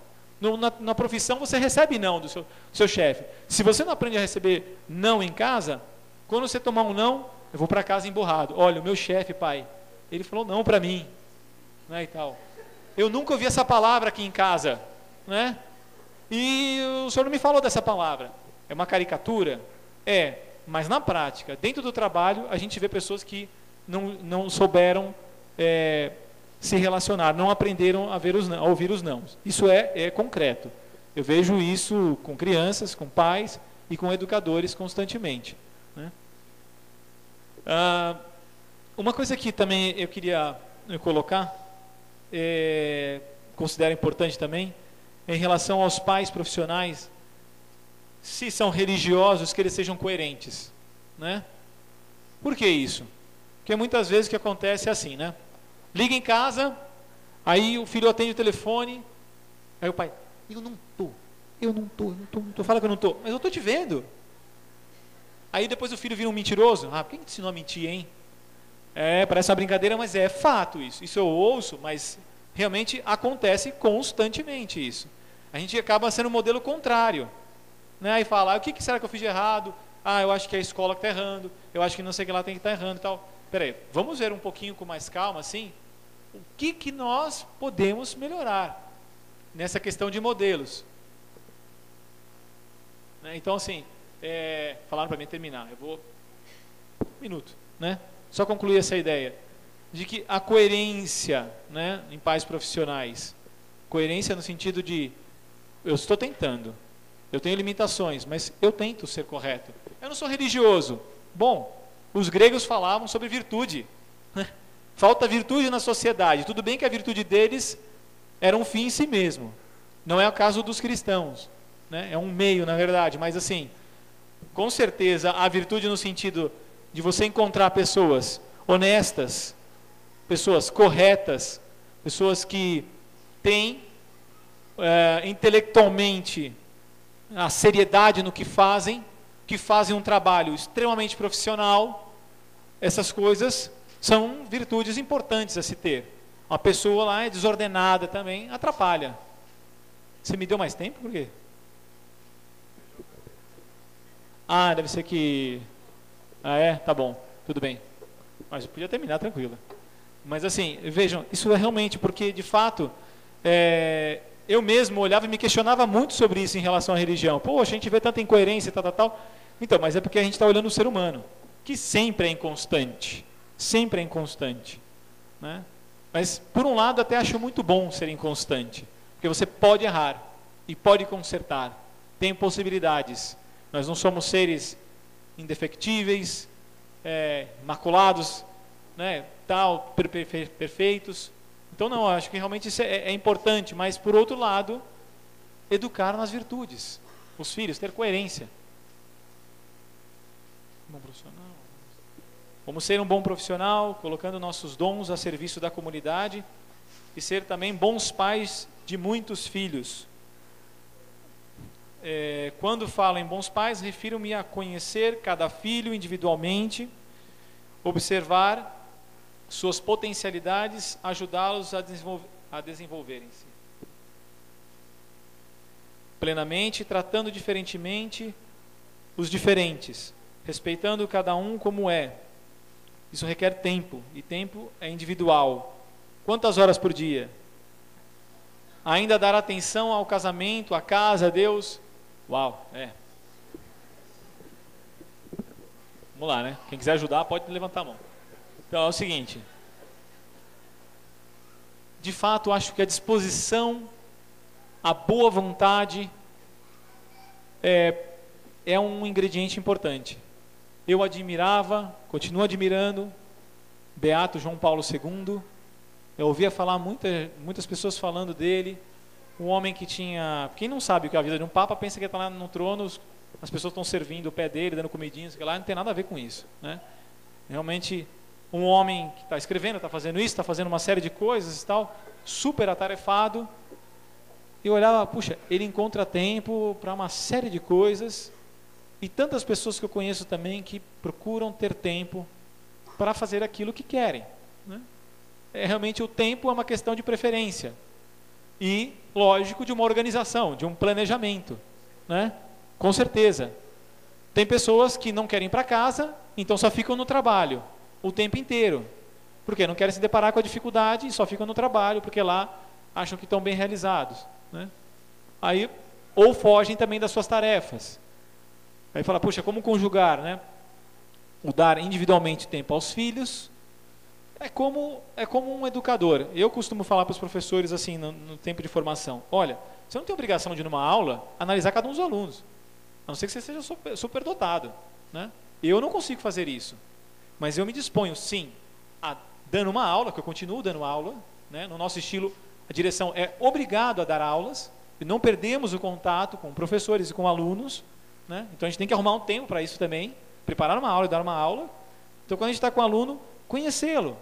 Na profissão você recebe não do seu chefe. Se você não aprende a receber não em casa, quando você tomar um não, eu vou para casa emburrado. Olha, o meu chefe, pai, ele falou não para mim, né, e tal. Eu nunca ouvi essa palavra aqui em casa, né? E o senhor não me falou dessa palavra. É uma caricatura? Mas na prática, dentro do trabalho, a gente vê pessoas que não souberam se relacionar, não aprenderam a ouvir os nãos. Isso é concreto. Eu vejo isso com crianças, com pais e com educadores constantemente, né? Uma coisa que também eu queria colocar, considero importante também, em relação aos pais profissionais, se são religiosos, que eles sejam coerentes, né? Por que isso? Porque muitas vezes o que acontece é assim, né? Liga em casa, aí o filho atende o telefone, aí o pai, eu não tô, fala que eu não tô, mas eu tô te vendo. Aí depois o filho vira um mentiroso. Quem te ensinou a mentir, hein? Parece uma brincadeira, mas é fato isso. Isso eu ouço, mas realmente acontece constantemente isso. A gente acaba sendo um modelo contrário, né? Aí fala, o que será que eu fiz de errado? Eu acho que é a escola que está errando, eu acho que não sei o que lá tem que estar errando e tal. Peraí, vamos ver um pouquinho com mais calma, assim, o que nós podemos melhorar nessa questão de modelos, né? Então, assim, falaram para mim terminar, eu vou um minuto, né? Só concluir essa ideia de que a coerência, né, em pais profissionais, coerência no sentido de eu estou tentando, eu tenho limitações, mas eu tento ser correto. Eu não sou religioso. Bom, os gregos falavam sobre virtude, né? Falta virtude na sociedade. Tudo bem que a virtude deles era um fim em si mesmo. Não é o caso dos cristãos, né? É um meio, na verdade. Mas assim, com certeza, a virtude no sentido de você encontrar pessoas honestas, pessoas corretas, pessoas que têm intelectualmente a seriedade no que fazem um trabalho extremamente profissional. Essas coisas são virtudes importantes a se ter. Uma pessoa lá é desordenada também, atrapalha. Você me deu mais tempo? Por quê? Ah, deve ser que... Ah, é? Tá bom, tudo bem. Mas eu podia terminar tranquilo. Mas assim, vejam, isso é realmente porque, de fato, eu mesmo olhava e me questionava muito sobre isso em relação à religião. Poxa, a gente vê tanta incoerência, tal. Então, mas é porque a gente está olhando o ser humano, que sempre é inconstante. Sempre é inconstante. Né? Mas, por um lado, até acho muito bom ser inconstante. Porque você pode errar e pode consertar. Tem possibilidades. Nós não somos seres indefectíveis, maculados, né, tal, perfeitos. Então, não, acho que realmente isso é importante. Mas, por outro lado, educar nas virtudes. Os filhos, ter coerência. Bom profissional. Vamos ser um bom profissional, colocando nossos dons a serviço da comunidade e ser também bons pais de muitos filhos. Quando falo em bons pais, refiro-me a conhecer cada filho individualmente, observar suas potencialidades, ajudá-los a desenvolverem-se plenamente, tratando diferentemente os diferentes, respeitando cada um como é. Isso requer tempo, e tempo é individual. Quantas horas por dia? Ainda dar atenção ao casamento, à casa, a Deus? Uau, Vamos lá, né? Quem quiser ajudar, pode levantar a mão. Então, é o seguinte. De fato, acho que a disposição, a boa vontade é um ingrediente importante. Eu admirava, continuo admirando, Beato João Paulo II. Eu ouvia falar muitas pessoas falando dele. Um homem que tinha... Quem não sabe o que é a vida de um papa, pensa que ele está lá no trono, as pessoas estão servindo o pé dele, dando comidinhas, que lá não tem nada a ver com isso. Né? Realmente, um homem que está escrevendo, está fazendo isso, está fazendo uma série de coisas e tal, super atarefado. E eu olhava, puxa, ele encontra tempo para uma série de coisas. E tantas pessoas que eu conheço também que procuram ter tempo para fazer aquilo que querem. Né? Realmente o tempo é uma questão de preferência. E, lógico, de uma organização, de um planejamento. Né? Com certeza. Tem pessoas que não querem ir para casa, então só ficam no trabalho o tempo inteiro. Porque não querem se deparar com a dificuldade e só ficam no trabalho, porque lá acham que estão bem realizados. Né? Aí, ou fogem também das suas tarefas. Aí fala, puxa, como conjugar, né? O dar individualmente tempo aos filhos é como um educador. Eu costumo falar para os professores assim, no tempo de formação, olha, você não tem obrigação de ir numa aula analisar cada um dos alunos, a não ser que você seja superdotado. Né? Eu não consigo fazer isso, mas eu me disponho sim a dando uma aula, que eu continuo dando aula, né? No nosso estilo, a direção é obrigado a dar aulas, e não perdemos o contato com professores e com alunos. Né? Então a gente tem que arrumar um tempo para isso também, preparar uma aula e dar uma aula. Então quando a gente está com o aluno, conhecê-lo,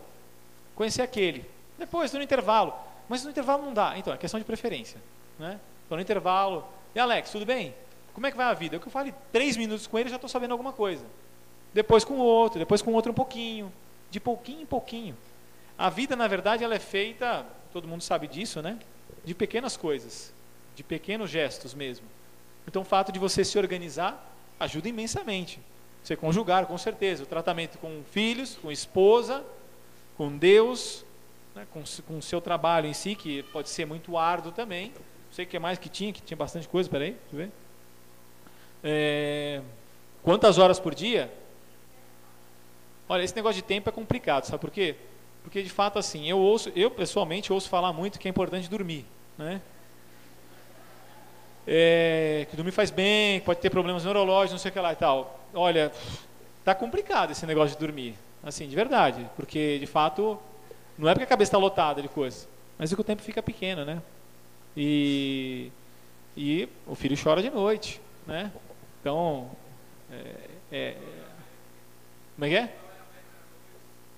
conhecer aquele. Depois, no intervalo, mas no intervalo não dá, então é questão de preferência. Né? Então no intervalo, e Alex, tudo bem? Como é que vai a vida? Eu que eu fale 3 minutos com ele, já estou sabendo alguma coisa. Depois com o outro um pouquinho, de pouquinho em pouquinho. A vida, na verdade, ela é feita, todo mundo sabe disso, né? De pequenas coisas, de pequenos gestos mesmo. Então o fato de você se organizar ajuda imensamente. Você conjugar, com certeza, o tratamento com filhos, com esposa, com Deus, né, com o seu trabalho em si, que pode ser muito árduo também. Não sei o que mais que tinha bastante coisa, peraí, deixa eu ver. Quantas horas por dia? Olha, esse negócio de tempo é complicado, sabe por quê? Porque de fato assim, eu pessoalmente ouço falar muito que é importante dormir, né? Que dormir faz bem, pode ter problemas neurológicos, não sei o que lá e tal. Olha, tá complicado esse negócio de dormir, assim, de verdade, porque de fato não é porque a cabeça está lotada de coisas, mas é que o tempo fica pequeno, né? E o filho chora de noite, né? Então, como é que é?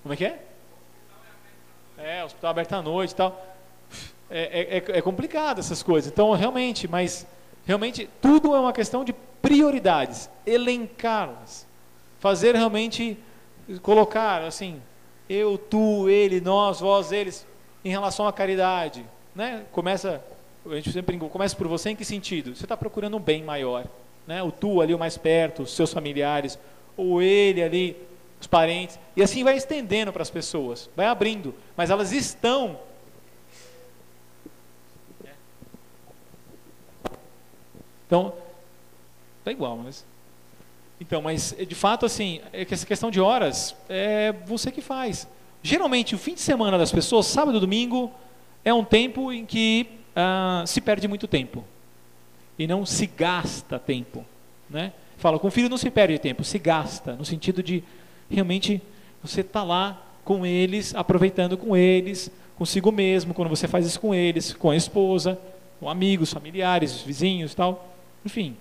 Como é que é? Hospital aberto à noite e tal. É complicado essas coisas. Então, realmente, tudo é uma questão de prioridades, elencá-las, fazer realmente, colocar, assim, eu, tu, ele, nós, vós, eles, em relação à caridade, né? A gente sempre brinca, começa por você em que sentido? Você está procurando um bem maior, né? O tu ali, o mais perto, os seus familiares, ou ele ali, os parentes, e assim vai estendendo para as pessoas, vai abrindo, mas elas estão... Então, tá igual, mas... Então, mas de fato, assim, essa questão de horas, é você que faz. Geralmente, o fim de semana das pessoas, sábado e domingo, é um tempo em que se perde muito tempo. E não se gasta tempo, né? Fala, com o filho não se perde tempo, se gasta, no sentido de realmente você está lá com eles, aproveitando com eles, consigo mesmo, quando você faz isso com eles, com a esposa, com amigos, familiares, vizinhos e tal. Enfim,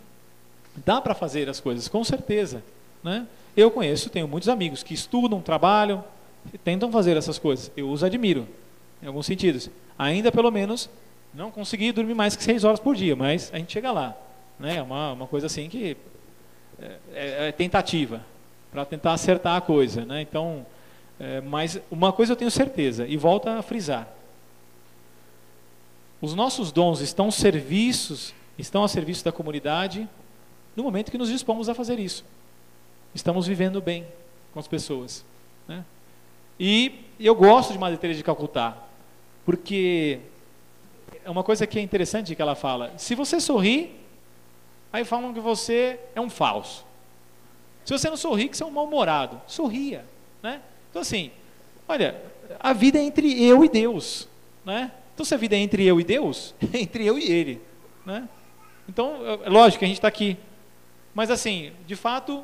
dá para fazer as coisas, com certeza, né? Eu tenho muitos amigos que estudam, trabalham, tentam fazer essas coisas. Eu os admiro, em alguns sentidos. Ainda, pelo menos, não consegui dormir mais que 6 horas por dia, mas a gente chega lá, né? É uma coisa assim que é tentativa, para tentar acertar a coisa, né? Então, mas uma coisa eu tenho certeza, e volto a frisar. Os nossos dons estão a serviço da comunidade no momento que nos dispomos a fazer isso. Estamos vivendo bem com as pessoas, né? E eu gosto de Madre Teresa de Calcutá, porque é uma coisa que é interessante que ela fala: se você sorri, aí falam que você é um falso. Se você não sorri, que você é um mal-humorado. Sorria, né? Então assim, olha, a vida é entre eu e Deus, né? Então se a vida é entre eu e Deus, é entre eu e Ele, né? Então, é lógico que a gente está aqui, mas assim, de fato,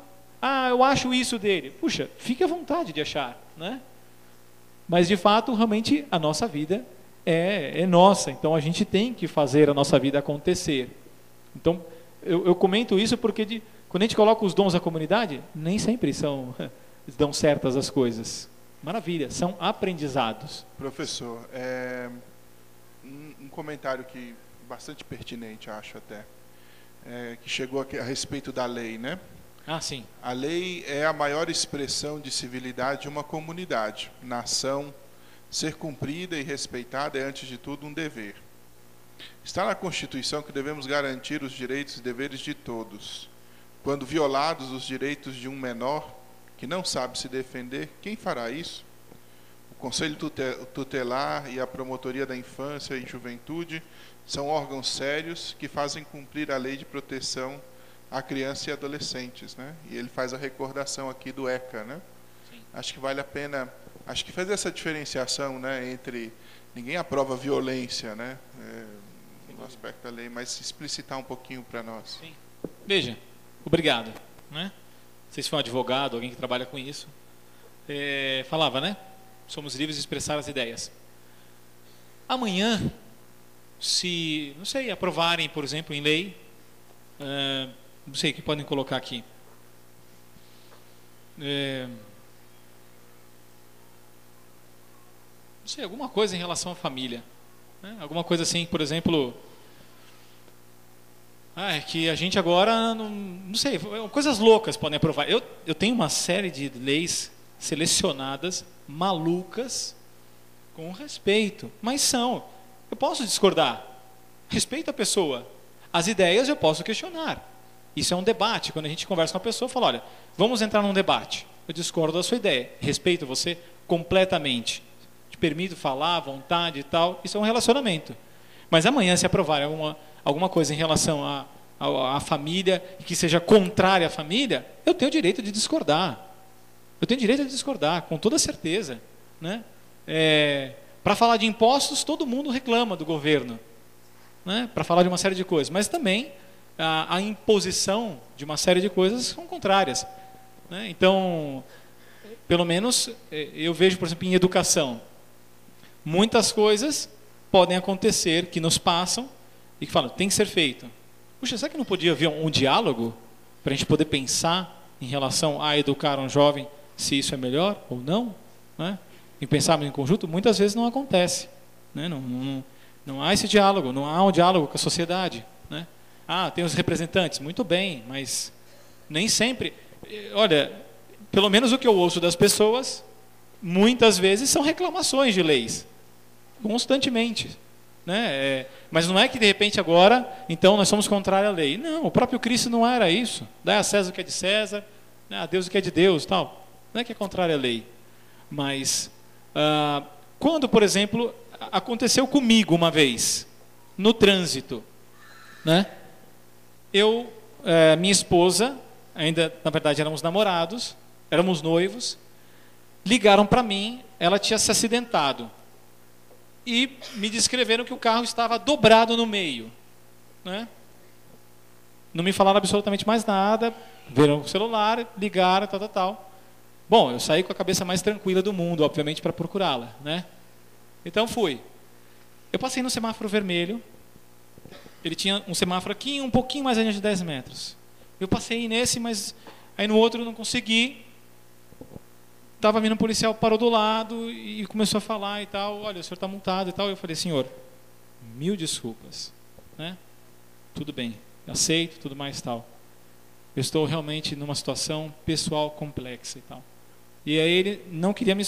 eu acho isso dele. Puxa, fique à vontade de achar, né? Mas de fato, realmente, a nossa vida é nossa, então a gente tem que fazer a nossa vida acontecer. Então, eu comento isso porque quando a gente coloca os dons da comunidade, nem sempre dão certas as coisas. Maravilha, são aprendizados. Professor, um comentário que bastante pertinente, acho até, que chegou aqui a respeito da lei, né? Sim. A lei é a maior expressão de civilidade de uma comunidade. Nação, ser cumprida e respeitada é, antes de tudo, um dever. Está na Constituição que devemos garantir os direitos e deveres de todos. Quando violados os direitos de um menor que não sabe se defender, quem fará isso? O Conselho Tutelar e a Promotoria da Infância e Juventude são órgãos sérios que fazem cumprir a lei de proteção a crianças e adolescentes, né? E ele faz a recordação aqui do ECA, né? Sim. Acho que vale a pena, fazer essa diferenciação, né, entre ninguém aprova violência, né, no aspecto da lei, mas explicitar um pouquinho para nós. Sim. Veja, obrigado, né? Não sei se foi um advogado, alguém que trabalha com isso, falava, né? Somos livres de expressar as ideias. Amanhã, se, não sei, aprovarem, por exemplo, em lei, não sei o que podem colocar aqui, não sei, alguma coisa em relação à família, né? Alguma coisa assim, por exemplo, que a gente agora, não sei, coisas loucas podem aprovar. Eu tenho uma série de leis selecionadas, malucas, com respeito, mas eu posso discordar, respeito a pessoa, as ideias eu posso questionar. Isso é um debate. Quando a gente conversa com a pessoa, fala: olha, vamos entrar num debate. Eu discordo da sua ideia, respeito você completamente, te permito falar à vontade e tal. Isso é um relacionamento. Mas amanhã, se aprovar alguma coisa em relação à família que seja contrária à família, eu tenho o direito de discordar. Eu tenho direito de discordar, com toda certeza, né? Para falar de impostos, todo mundo reclama do governo, né? Para falar de uma série de coisas, mas também a imposição de uma série de coisas são contrárias, né? Então, pelo menos, eu vejo, por exemplo, em educação, muitas coisas podem acontecer que nos passam e que falam, tem que ser feito. Puxa, será que não podia haver um diálogo para a gente poder pensar em relação a educar um jovem, se isso é melhor ou não, né? E pensarmos em conjunto? Muitas vezes não acontece, né? Não há esse diálogo, não há um diálogo com a sociedade, né? Tem os representantes, muito bem, mas nem sempre. Olha, pelo menos o que eu ouço das pessoas muitas vezes são reclamações de leis, constantemente. Né? Mas não é que de repente agora, então nós somos contrários à lei. Não, o próprio Cristo não era isso. Dai a César o que é de César, né? A Deus o que é de Deus, tal. Não é que é contrário à lei. Mas quando, por exemplo, aconteceu comigo uma vez, no trânsito, né? Minha esposa, ainda na verdade éramos namorados, éramos noivos, ligaram para mim, ela tinha se acidentado. E me descreveram que o carro estava dobrado no meio. Né? Não me falaram absolutamente mais nada, viram o celular, ligaram, tal. Bom, eu saí com a cabeça mais tranquila do mundo, obviamente, para procurá-la. Né? Então fui. Eu passei no semáforo vermelho, ele tinha um semáforo aqui, um pouquinho mais adiante de 10 metros. Eu passei nesse, mas aí no outro eu não consegui. Estava vindo um policial, parou do lado e começou a falar e tal. Olha, o senhor está multado e tal. Eu falei, senhor, 1000 desculpas. Né? Tudo bem, aceito, tudo mais e tal. Eu estou realmente numa situação pessoal complexa e tal. E aí ele não queria me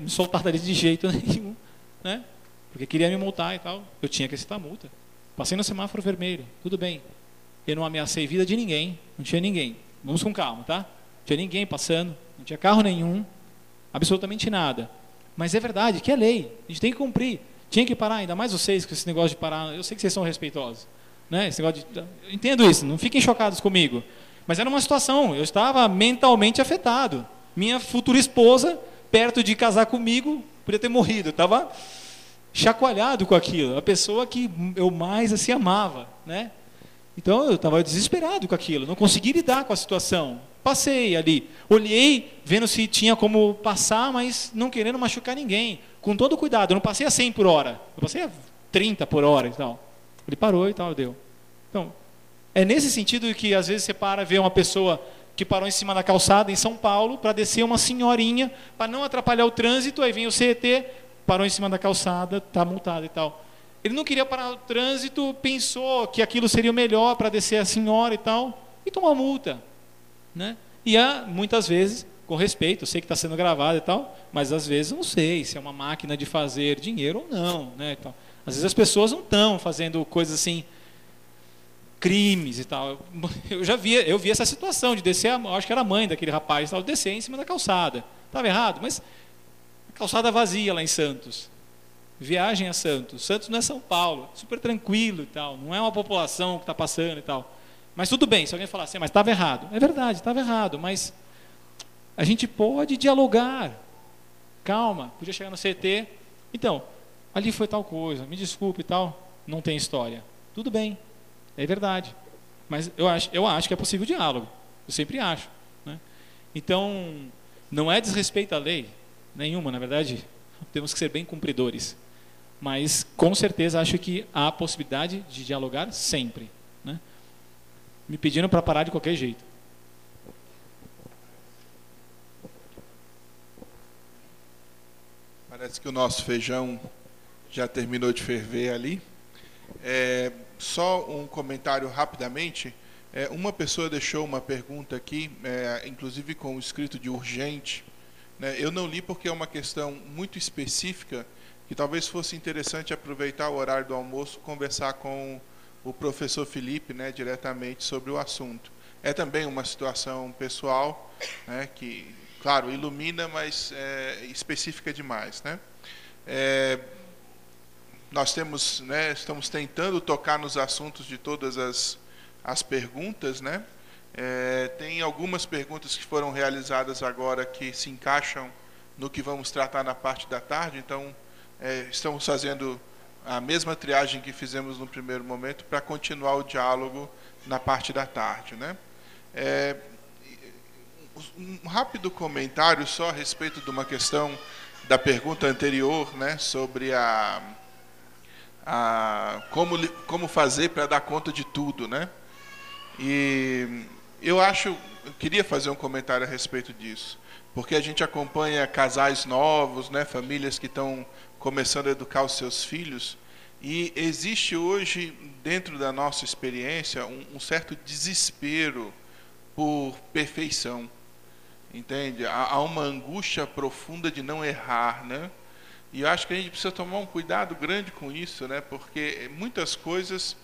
soltar dali de jeito nenhum. Né? Porque queria me multar e tal. Eu tinha que aceitar a multa. Passei no semáforo vermelho, tudo bem. Eu não ameacei vida de ninguém, não tinha ninguém. Vamos com calma, tá? Não tinha ninguém passando, não tinha carro nenhum. Absolutamente nada. Mas é verdade que é lei. A gente tem que cumprir. Tinha que parar, ainda mais vocês com esse negócio de parar. Eu sei que vocês são respeitosos. Né? Esse negócio de... Eu entendo isso, não fiquem chocados comigo. Mas era uma situação, eu estava mentalmente afetado. Minha futura esposa, perto de casar comigo, podia ter morrido. Eu estava chacoalhado com aquilo. A pessoa que eu mais assim amava. Né? Então eu estava desesperado com aquilo. Não consegui lidar com a situação. Passei ali, olhei, vendo se tinha como passar, mas não querendo machucar ninguém. Com todo cuidado, eu não passei a 100 por hora, eu passei a 30 por hora e tal. Ele parou e tal, deu. Então, é nesse sentido que às vezes você para ver uma pessoa que parou em cima da calçada em São Paulo para descer uma senhorinha, para não atrapalhar o trânsito, aí vem o CET, parou em cima da calçada, está multado e tal. Ele não queria parar o trânsito, pensou que aquilo seria o melhor para descer a senhora e tal, e tomou a multa. Né? E muitas vezes, com respeito, eu sei que está sendo gravado e tal, mas às vezes eu não sei se é uma máquina de fazer dinheiro ou não. Né? Então, às vezes as pessoas não estão fazendo coisas assim, crimes e tal. Eu vi essa situação de descer, acho que era a mãe daquele rapaz, tal, descer em cima da calçada. Estava errado, mas a calçada vazia lá em Santos. Viagem a Santos. Santos não é São Paulo, super tranquilo e tal, não é uma população que está passando e tal. Mas tudo bem, se alguém falar assim, mas estava errado. É verdade, estava errado, mas a gente pode dialogar. Calma, podia chegar no CT. Então, ali foi tal coisa, me desculpe e tal, não tem história. Tudo bem, é verdade. Mas eu acho que é possível diálogo. Eu sempre acho. Né? Então, não é desrespeito à lei, nenhuma, na verdade, temos que ser bem cumpridores. Mas, com certeza, acho que há a possibilidade de dialogar sempre. Né? Me pediram para parar de qualquer jeito. Parece que o nosso feijão já terminou de ferver ali. Só um comentário rapidamente. Uma pessoa deixou uma pergunta aqui, inclusive com o escrito de urgente. Né? Eu não li porque é uma questão muito específica, que talvez fosse interessante aproveitar o horário do almoço, conversar com o professor Felipe, né, diretamente sobre o assunto. É também uma situação pessoal, né, que, claro, ilumina, mas é específica demais. Né? Nós temos, né, estamos tentando tocar nos assuntos de todas as perguntas. Né? Tem algumas perguntas que foram realizadas agora que se encaixam no que vamos tratar na parte da tarde, então estamos fazendo a mesma triagem que fizemos no primeiro momento para continuar o diálogo na parte da tarde. Né? Um rápido comentário só a respeito de uma questão da pergunta anterior, né, sobre como fazer para dar conta de tudo. Né? E eu queria fazer um comentário a respeito disso, porque a gente acompanha casais novos, né, famílias que estão começando a educar os seus filhos, e existe hoje, dentro da nossa experiência, um certo desespero por perfeição. entende? Há uma angústia profunda de não errar, né? E eu acho que a gente precisa tomar um cuidado grande com isso, né? Porque muitas coisas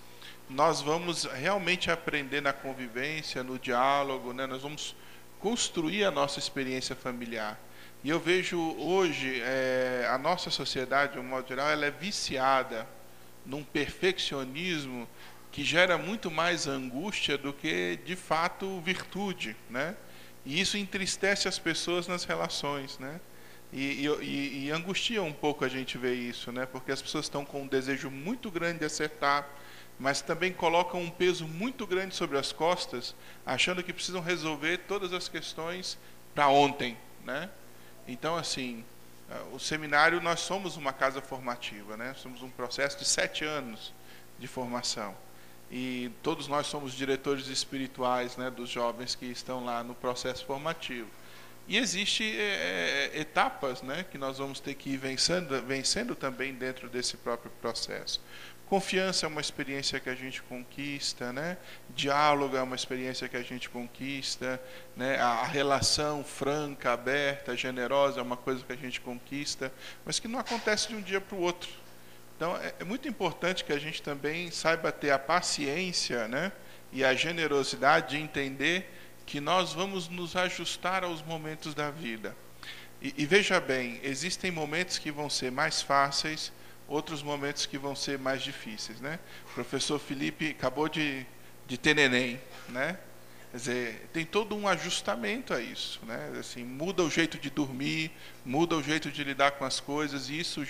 nós vamos realmente aprender na convivência, no diálogo, né? Nós vamos construir a nossa experiência familiar. E eu vejo hoje a nossa sociedade, de um modo geral, ela é viciada num perfeccionismo que gera muito mais angústia do que, de fato, virtude, né? E isso entristece as pessoas nas relações, né? E angustia um pouco a gente ver isso, né? Porque as pessoas estão com um desejo muito grande de acertar, mas também colocam um peso muito grande sobre as costas, achando que precisam resolver todas as questões para ontem, né? Então, assim, o seminário, nós somos uma casa formativa, né? Somos um processo de 7 anos de formação. E todos nós somos diretores espirituais, né, dos jovens que estão lá no processo formativo. E existem etapas, né, que nós vamos ter que ir vencendo também dentro desse próprio processo. Confiança é uma experiência que a gente conquista, né? Diálogo é uma experiência que a gente conquista, né? A relação franca, aberta, generosa é uma coisa que a gente conquista, mas que não acontece de um dia para o outro. Então, é muito importante que a gente também saiba ter a paciência, né? E a generosidade de entender que nós vamos nos ajustar aos momentos da vida. E veja bem, existem momentos que vão ser mais fáceis, outros momentos que vão ser mais difíceis, né? O professor Felipe acabou de ter neném, né? Quer dizer, tem todo um ajustamento a isso, né? Assim, muda o jeito de dormir, muda o jeito de lidar com as coisas, e isso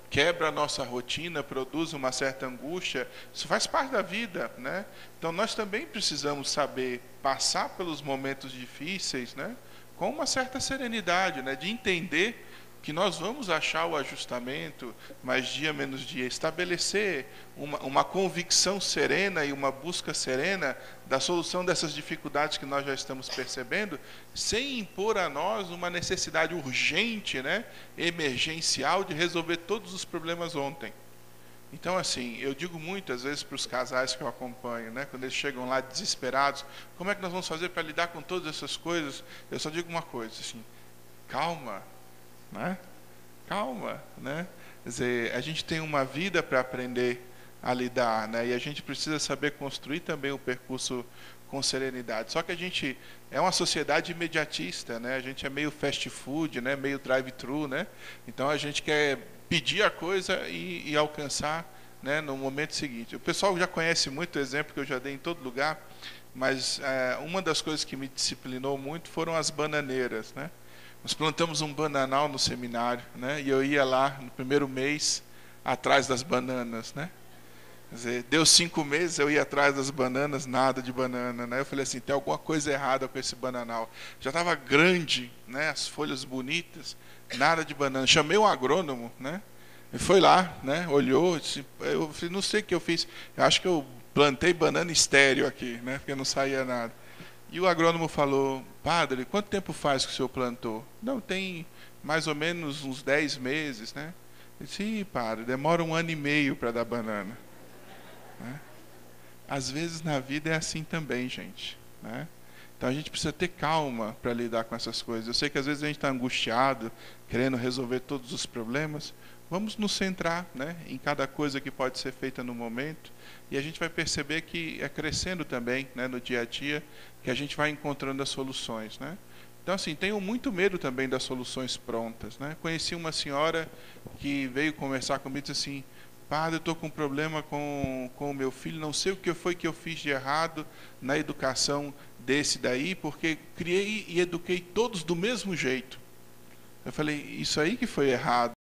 quebra a nossa rotina, produz uma certa angústia. Isso faz parte da vida, né? Então nós também precisamos saber passar pelos momentos difíceis, né, com uma certa serenidade, né, de entender que nós vamos achar o ajustamento, mais dia menos dia, estabelecer uma convicção serena e uma busca serena da solução dessas dificuldades que nós já estamos percebendo, sem impor a nós uma necessidade urgente, né, emergencial, de resolver todos os problemas ontem. Então, assim, eu digo muitas vezes para os casais que eu acompanho, né, quando eles chegam lá desesperados, como é que nós vamos fazer para lidar com todas essas coisas? Eu só digo uma coisa, assim, calma, né? Calma, né? Quer dizer, a gente tem uma vida para aprender a lidar, né? E a gente precisa saber construir também o percurso com serenidade. Só que a gente é uma sociedade imediatista, né? A gente é meio fast food, né? Meio drive-thru, né? Então a gente quer pedir a coisa e alcançar, né, no momento seguinte. O pessoal já conhece muito o exemplo que eu já dei em todo lugar, mas uma das coisas que me disciplinou muito foram as bananeiras, né? Nós plantamos um bananal no seminário, né? E eu ia lá no primeiro mês atrás das bananas, né? Quer dizer, deu 5 meses, eu ia atrás das bananas, nada de banana, né? Eu falei assim, tem alguma coisa errada com esse bananal. Já estava grande, né? As folhas bonitas, nada de banana. Chamei um agrônomo, né? Ele foi lá, né? Olhou, disse, eu falei, não sei o que eu fiz. Eu acho que eu plantei banana estéreo aqui, né? Porque não saía nada. E o agrônomo falou, padre, quanto tempo faz que o senhor plantou? Não, tem mais ou menos uns 10 meses, né? Eu disse, padre, demora 1 ano e meio para dar banana. Né? Às vezes na vida é assim também, gente, né? Então a gente precisa ter calma para lidar com essas coisas. Eu sei que às vezes a gente está angustiado, querendo resolver todos os problemas. Vamos nos centrar, né, em cada coisa que pode ser feita no momento, e a gente vai perceber que é crescendo também, né, no dia a dia, que a gente vai encontrando as soluções, né? Então, assim, tenho muito medo também das soluções prontas, né? Conheci uma senhora que veio conversar comigo e disse assim, padre, eu estou com um problema com o meu filho, não sei o que foi que eu fiz de errado na educação desse daí, porque criei e eduquei todos do mesmo jeito. Eu falei, isso aí que foi errado.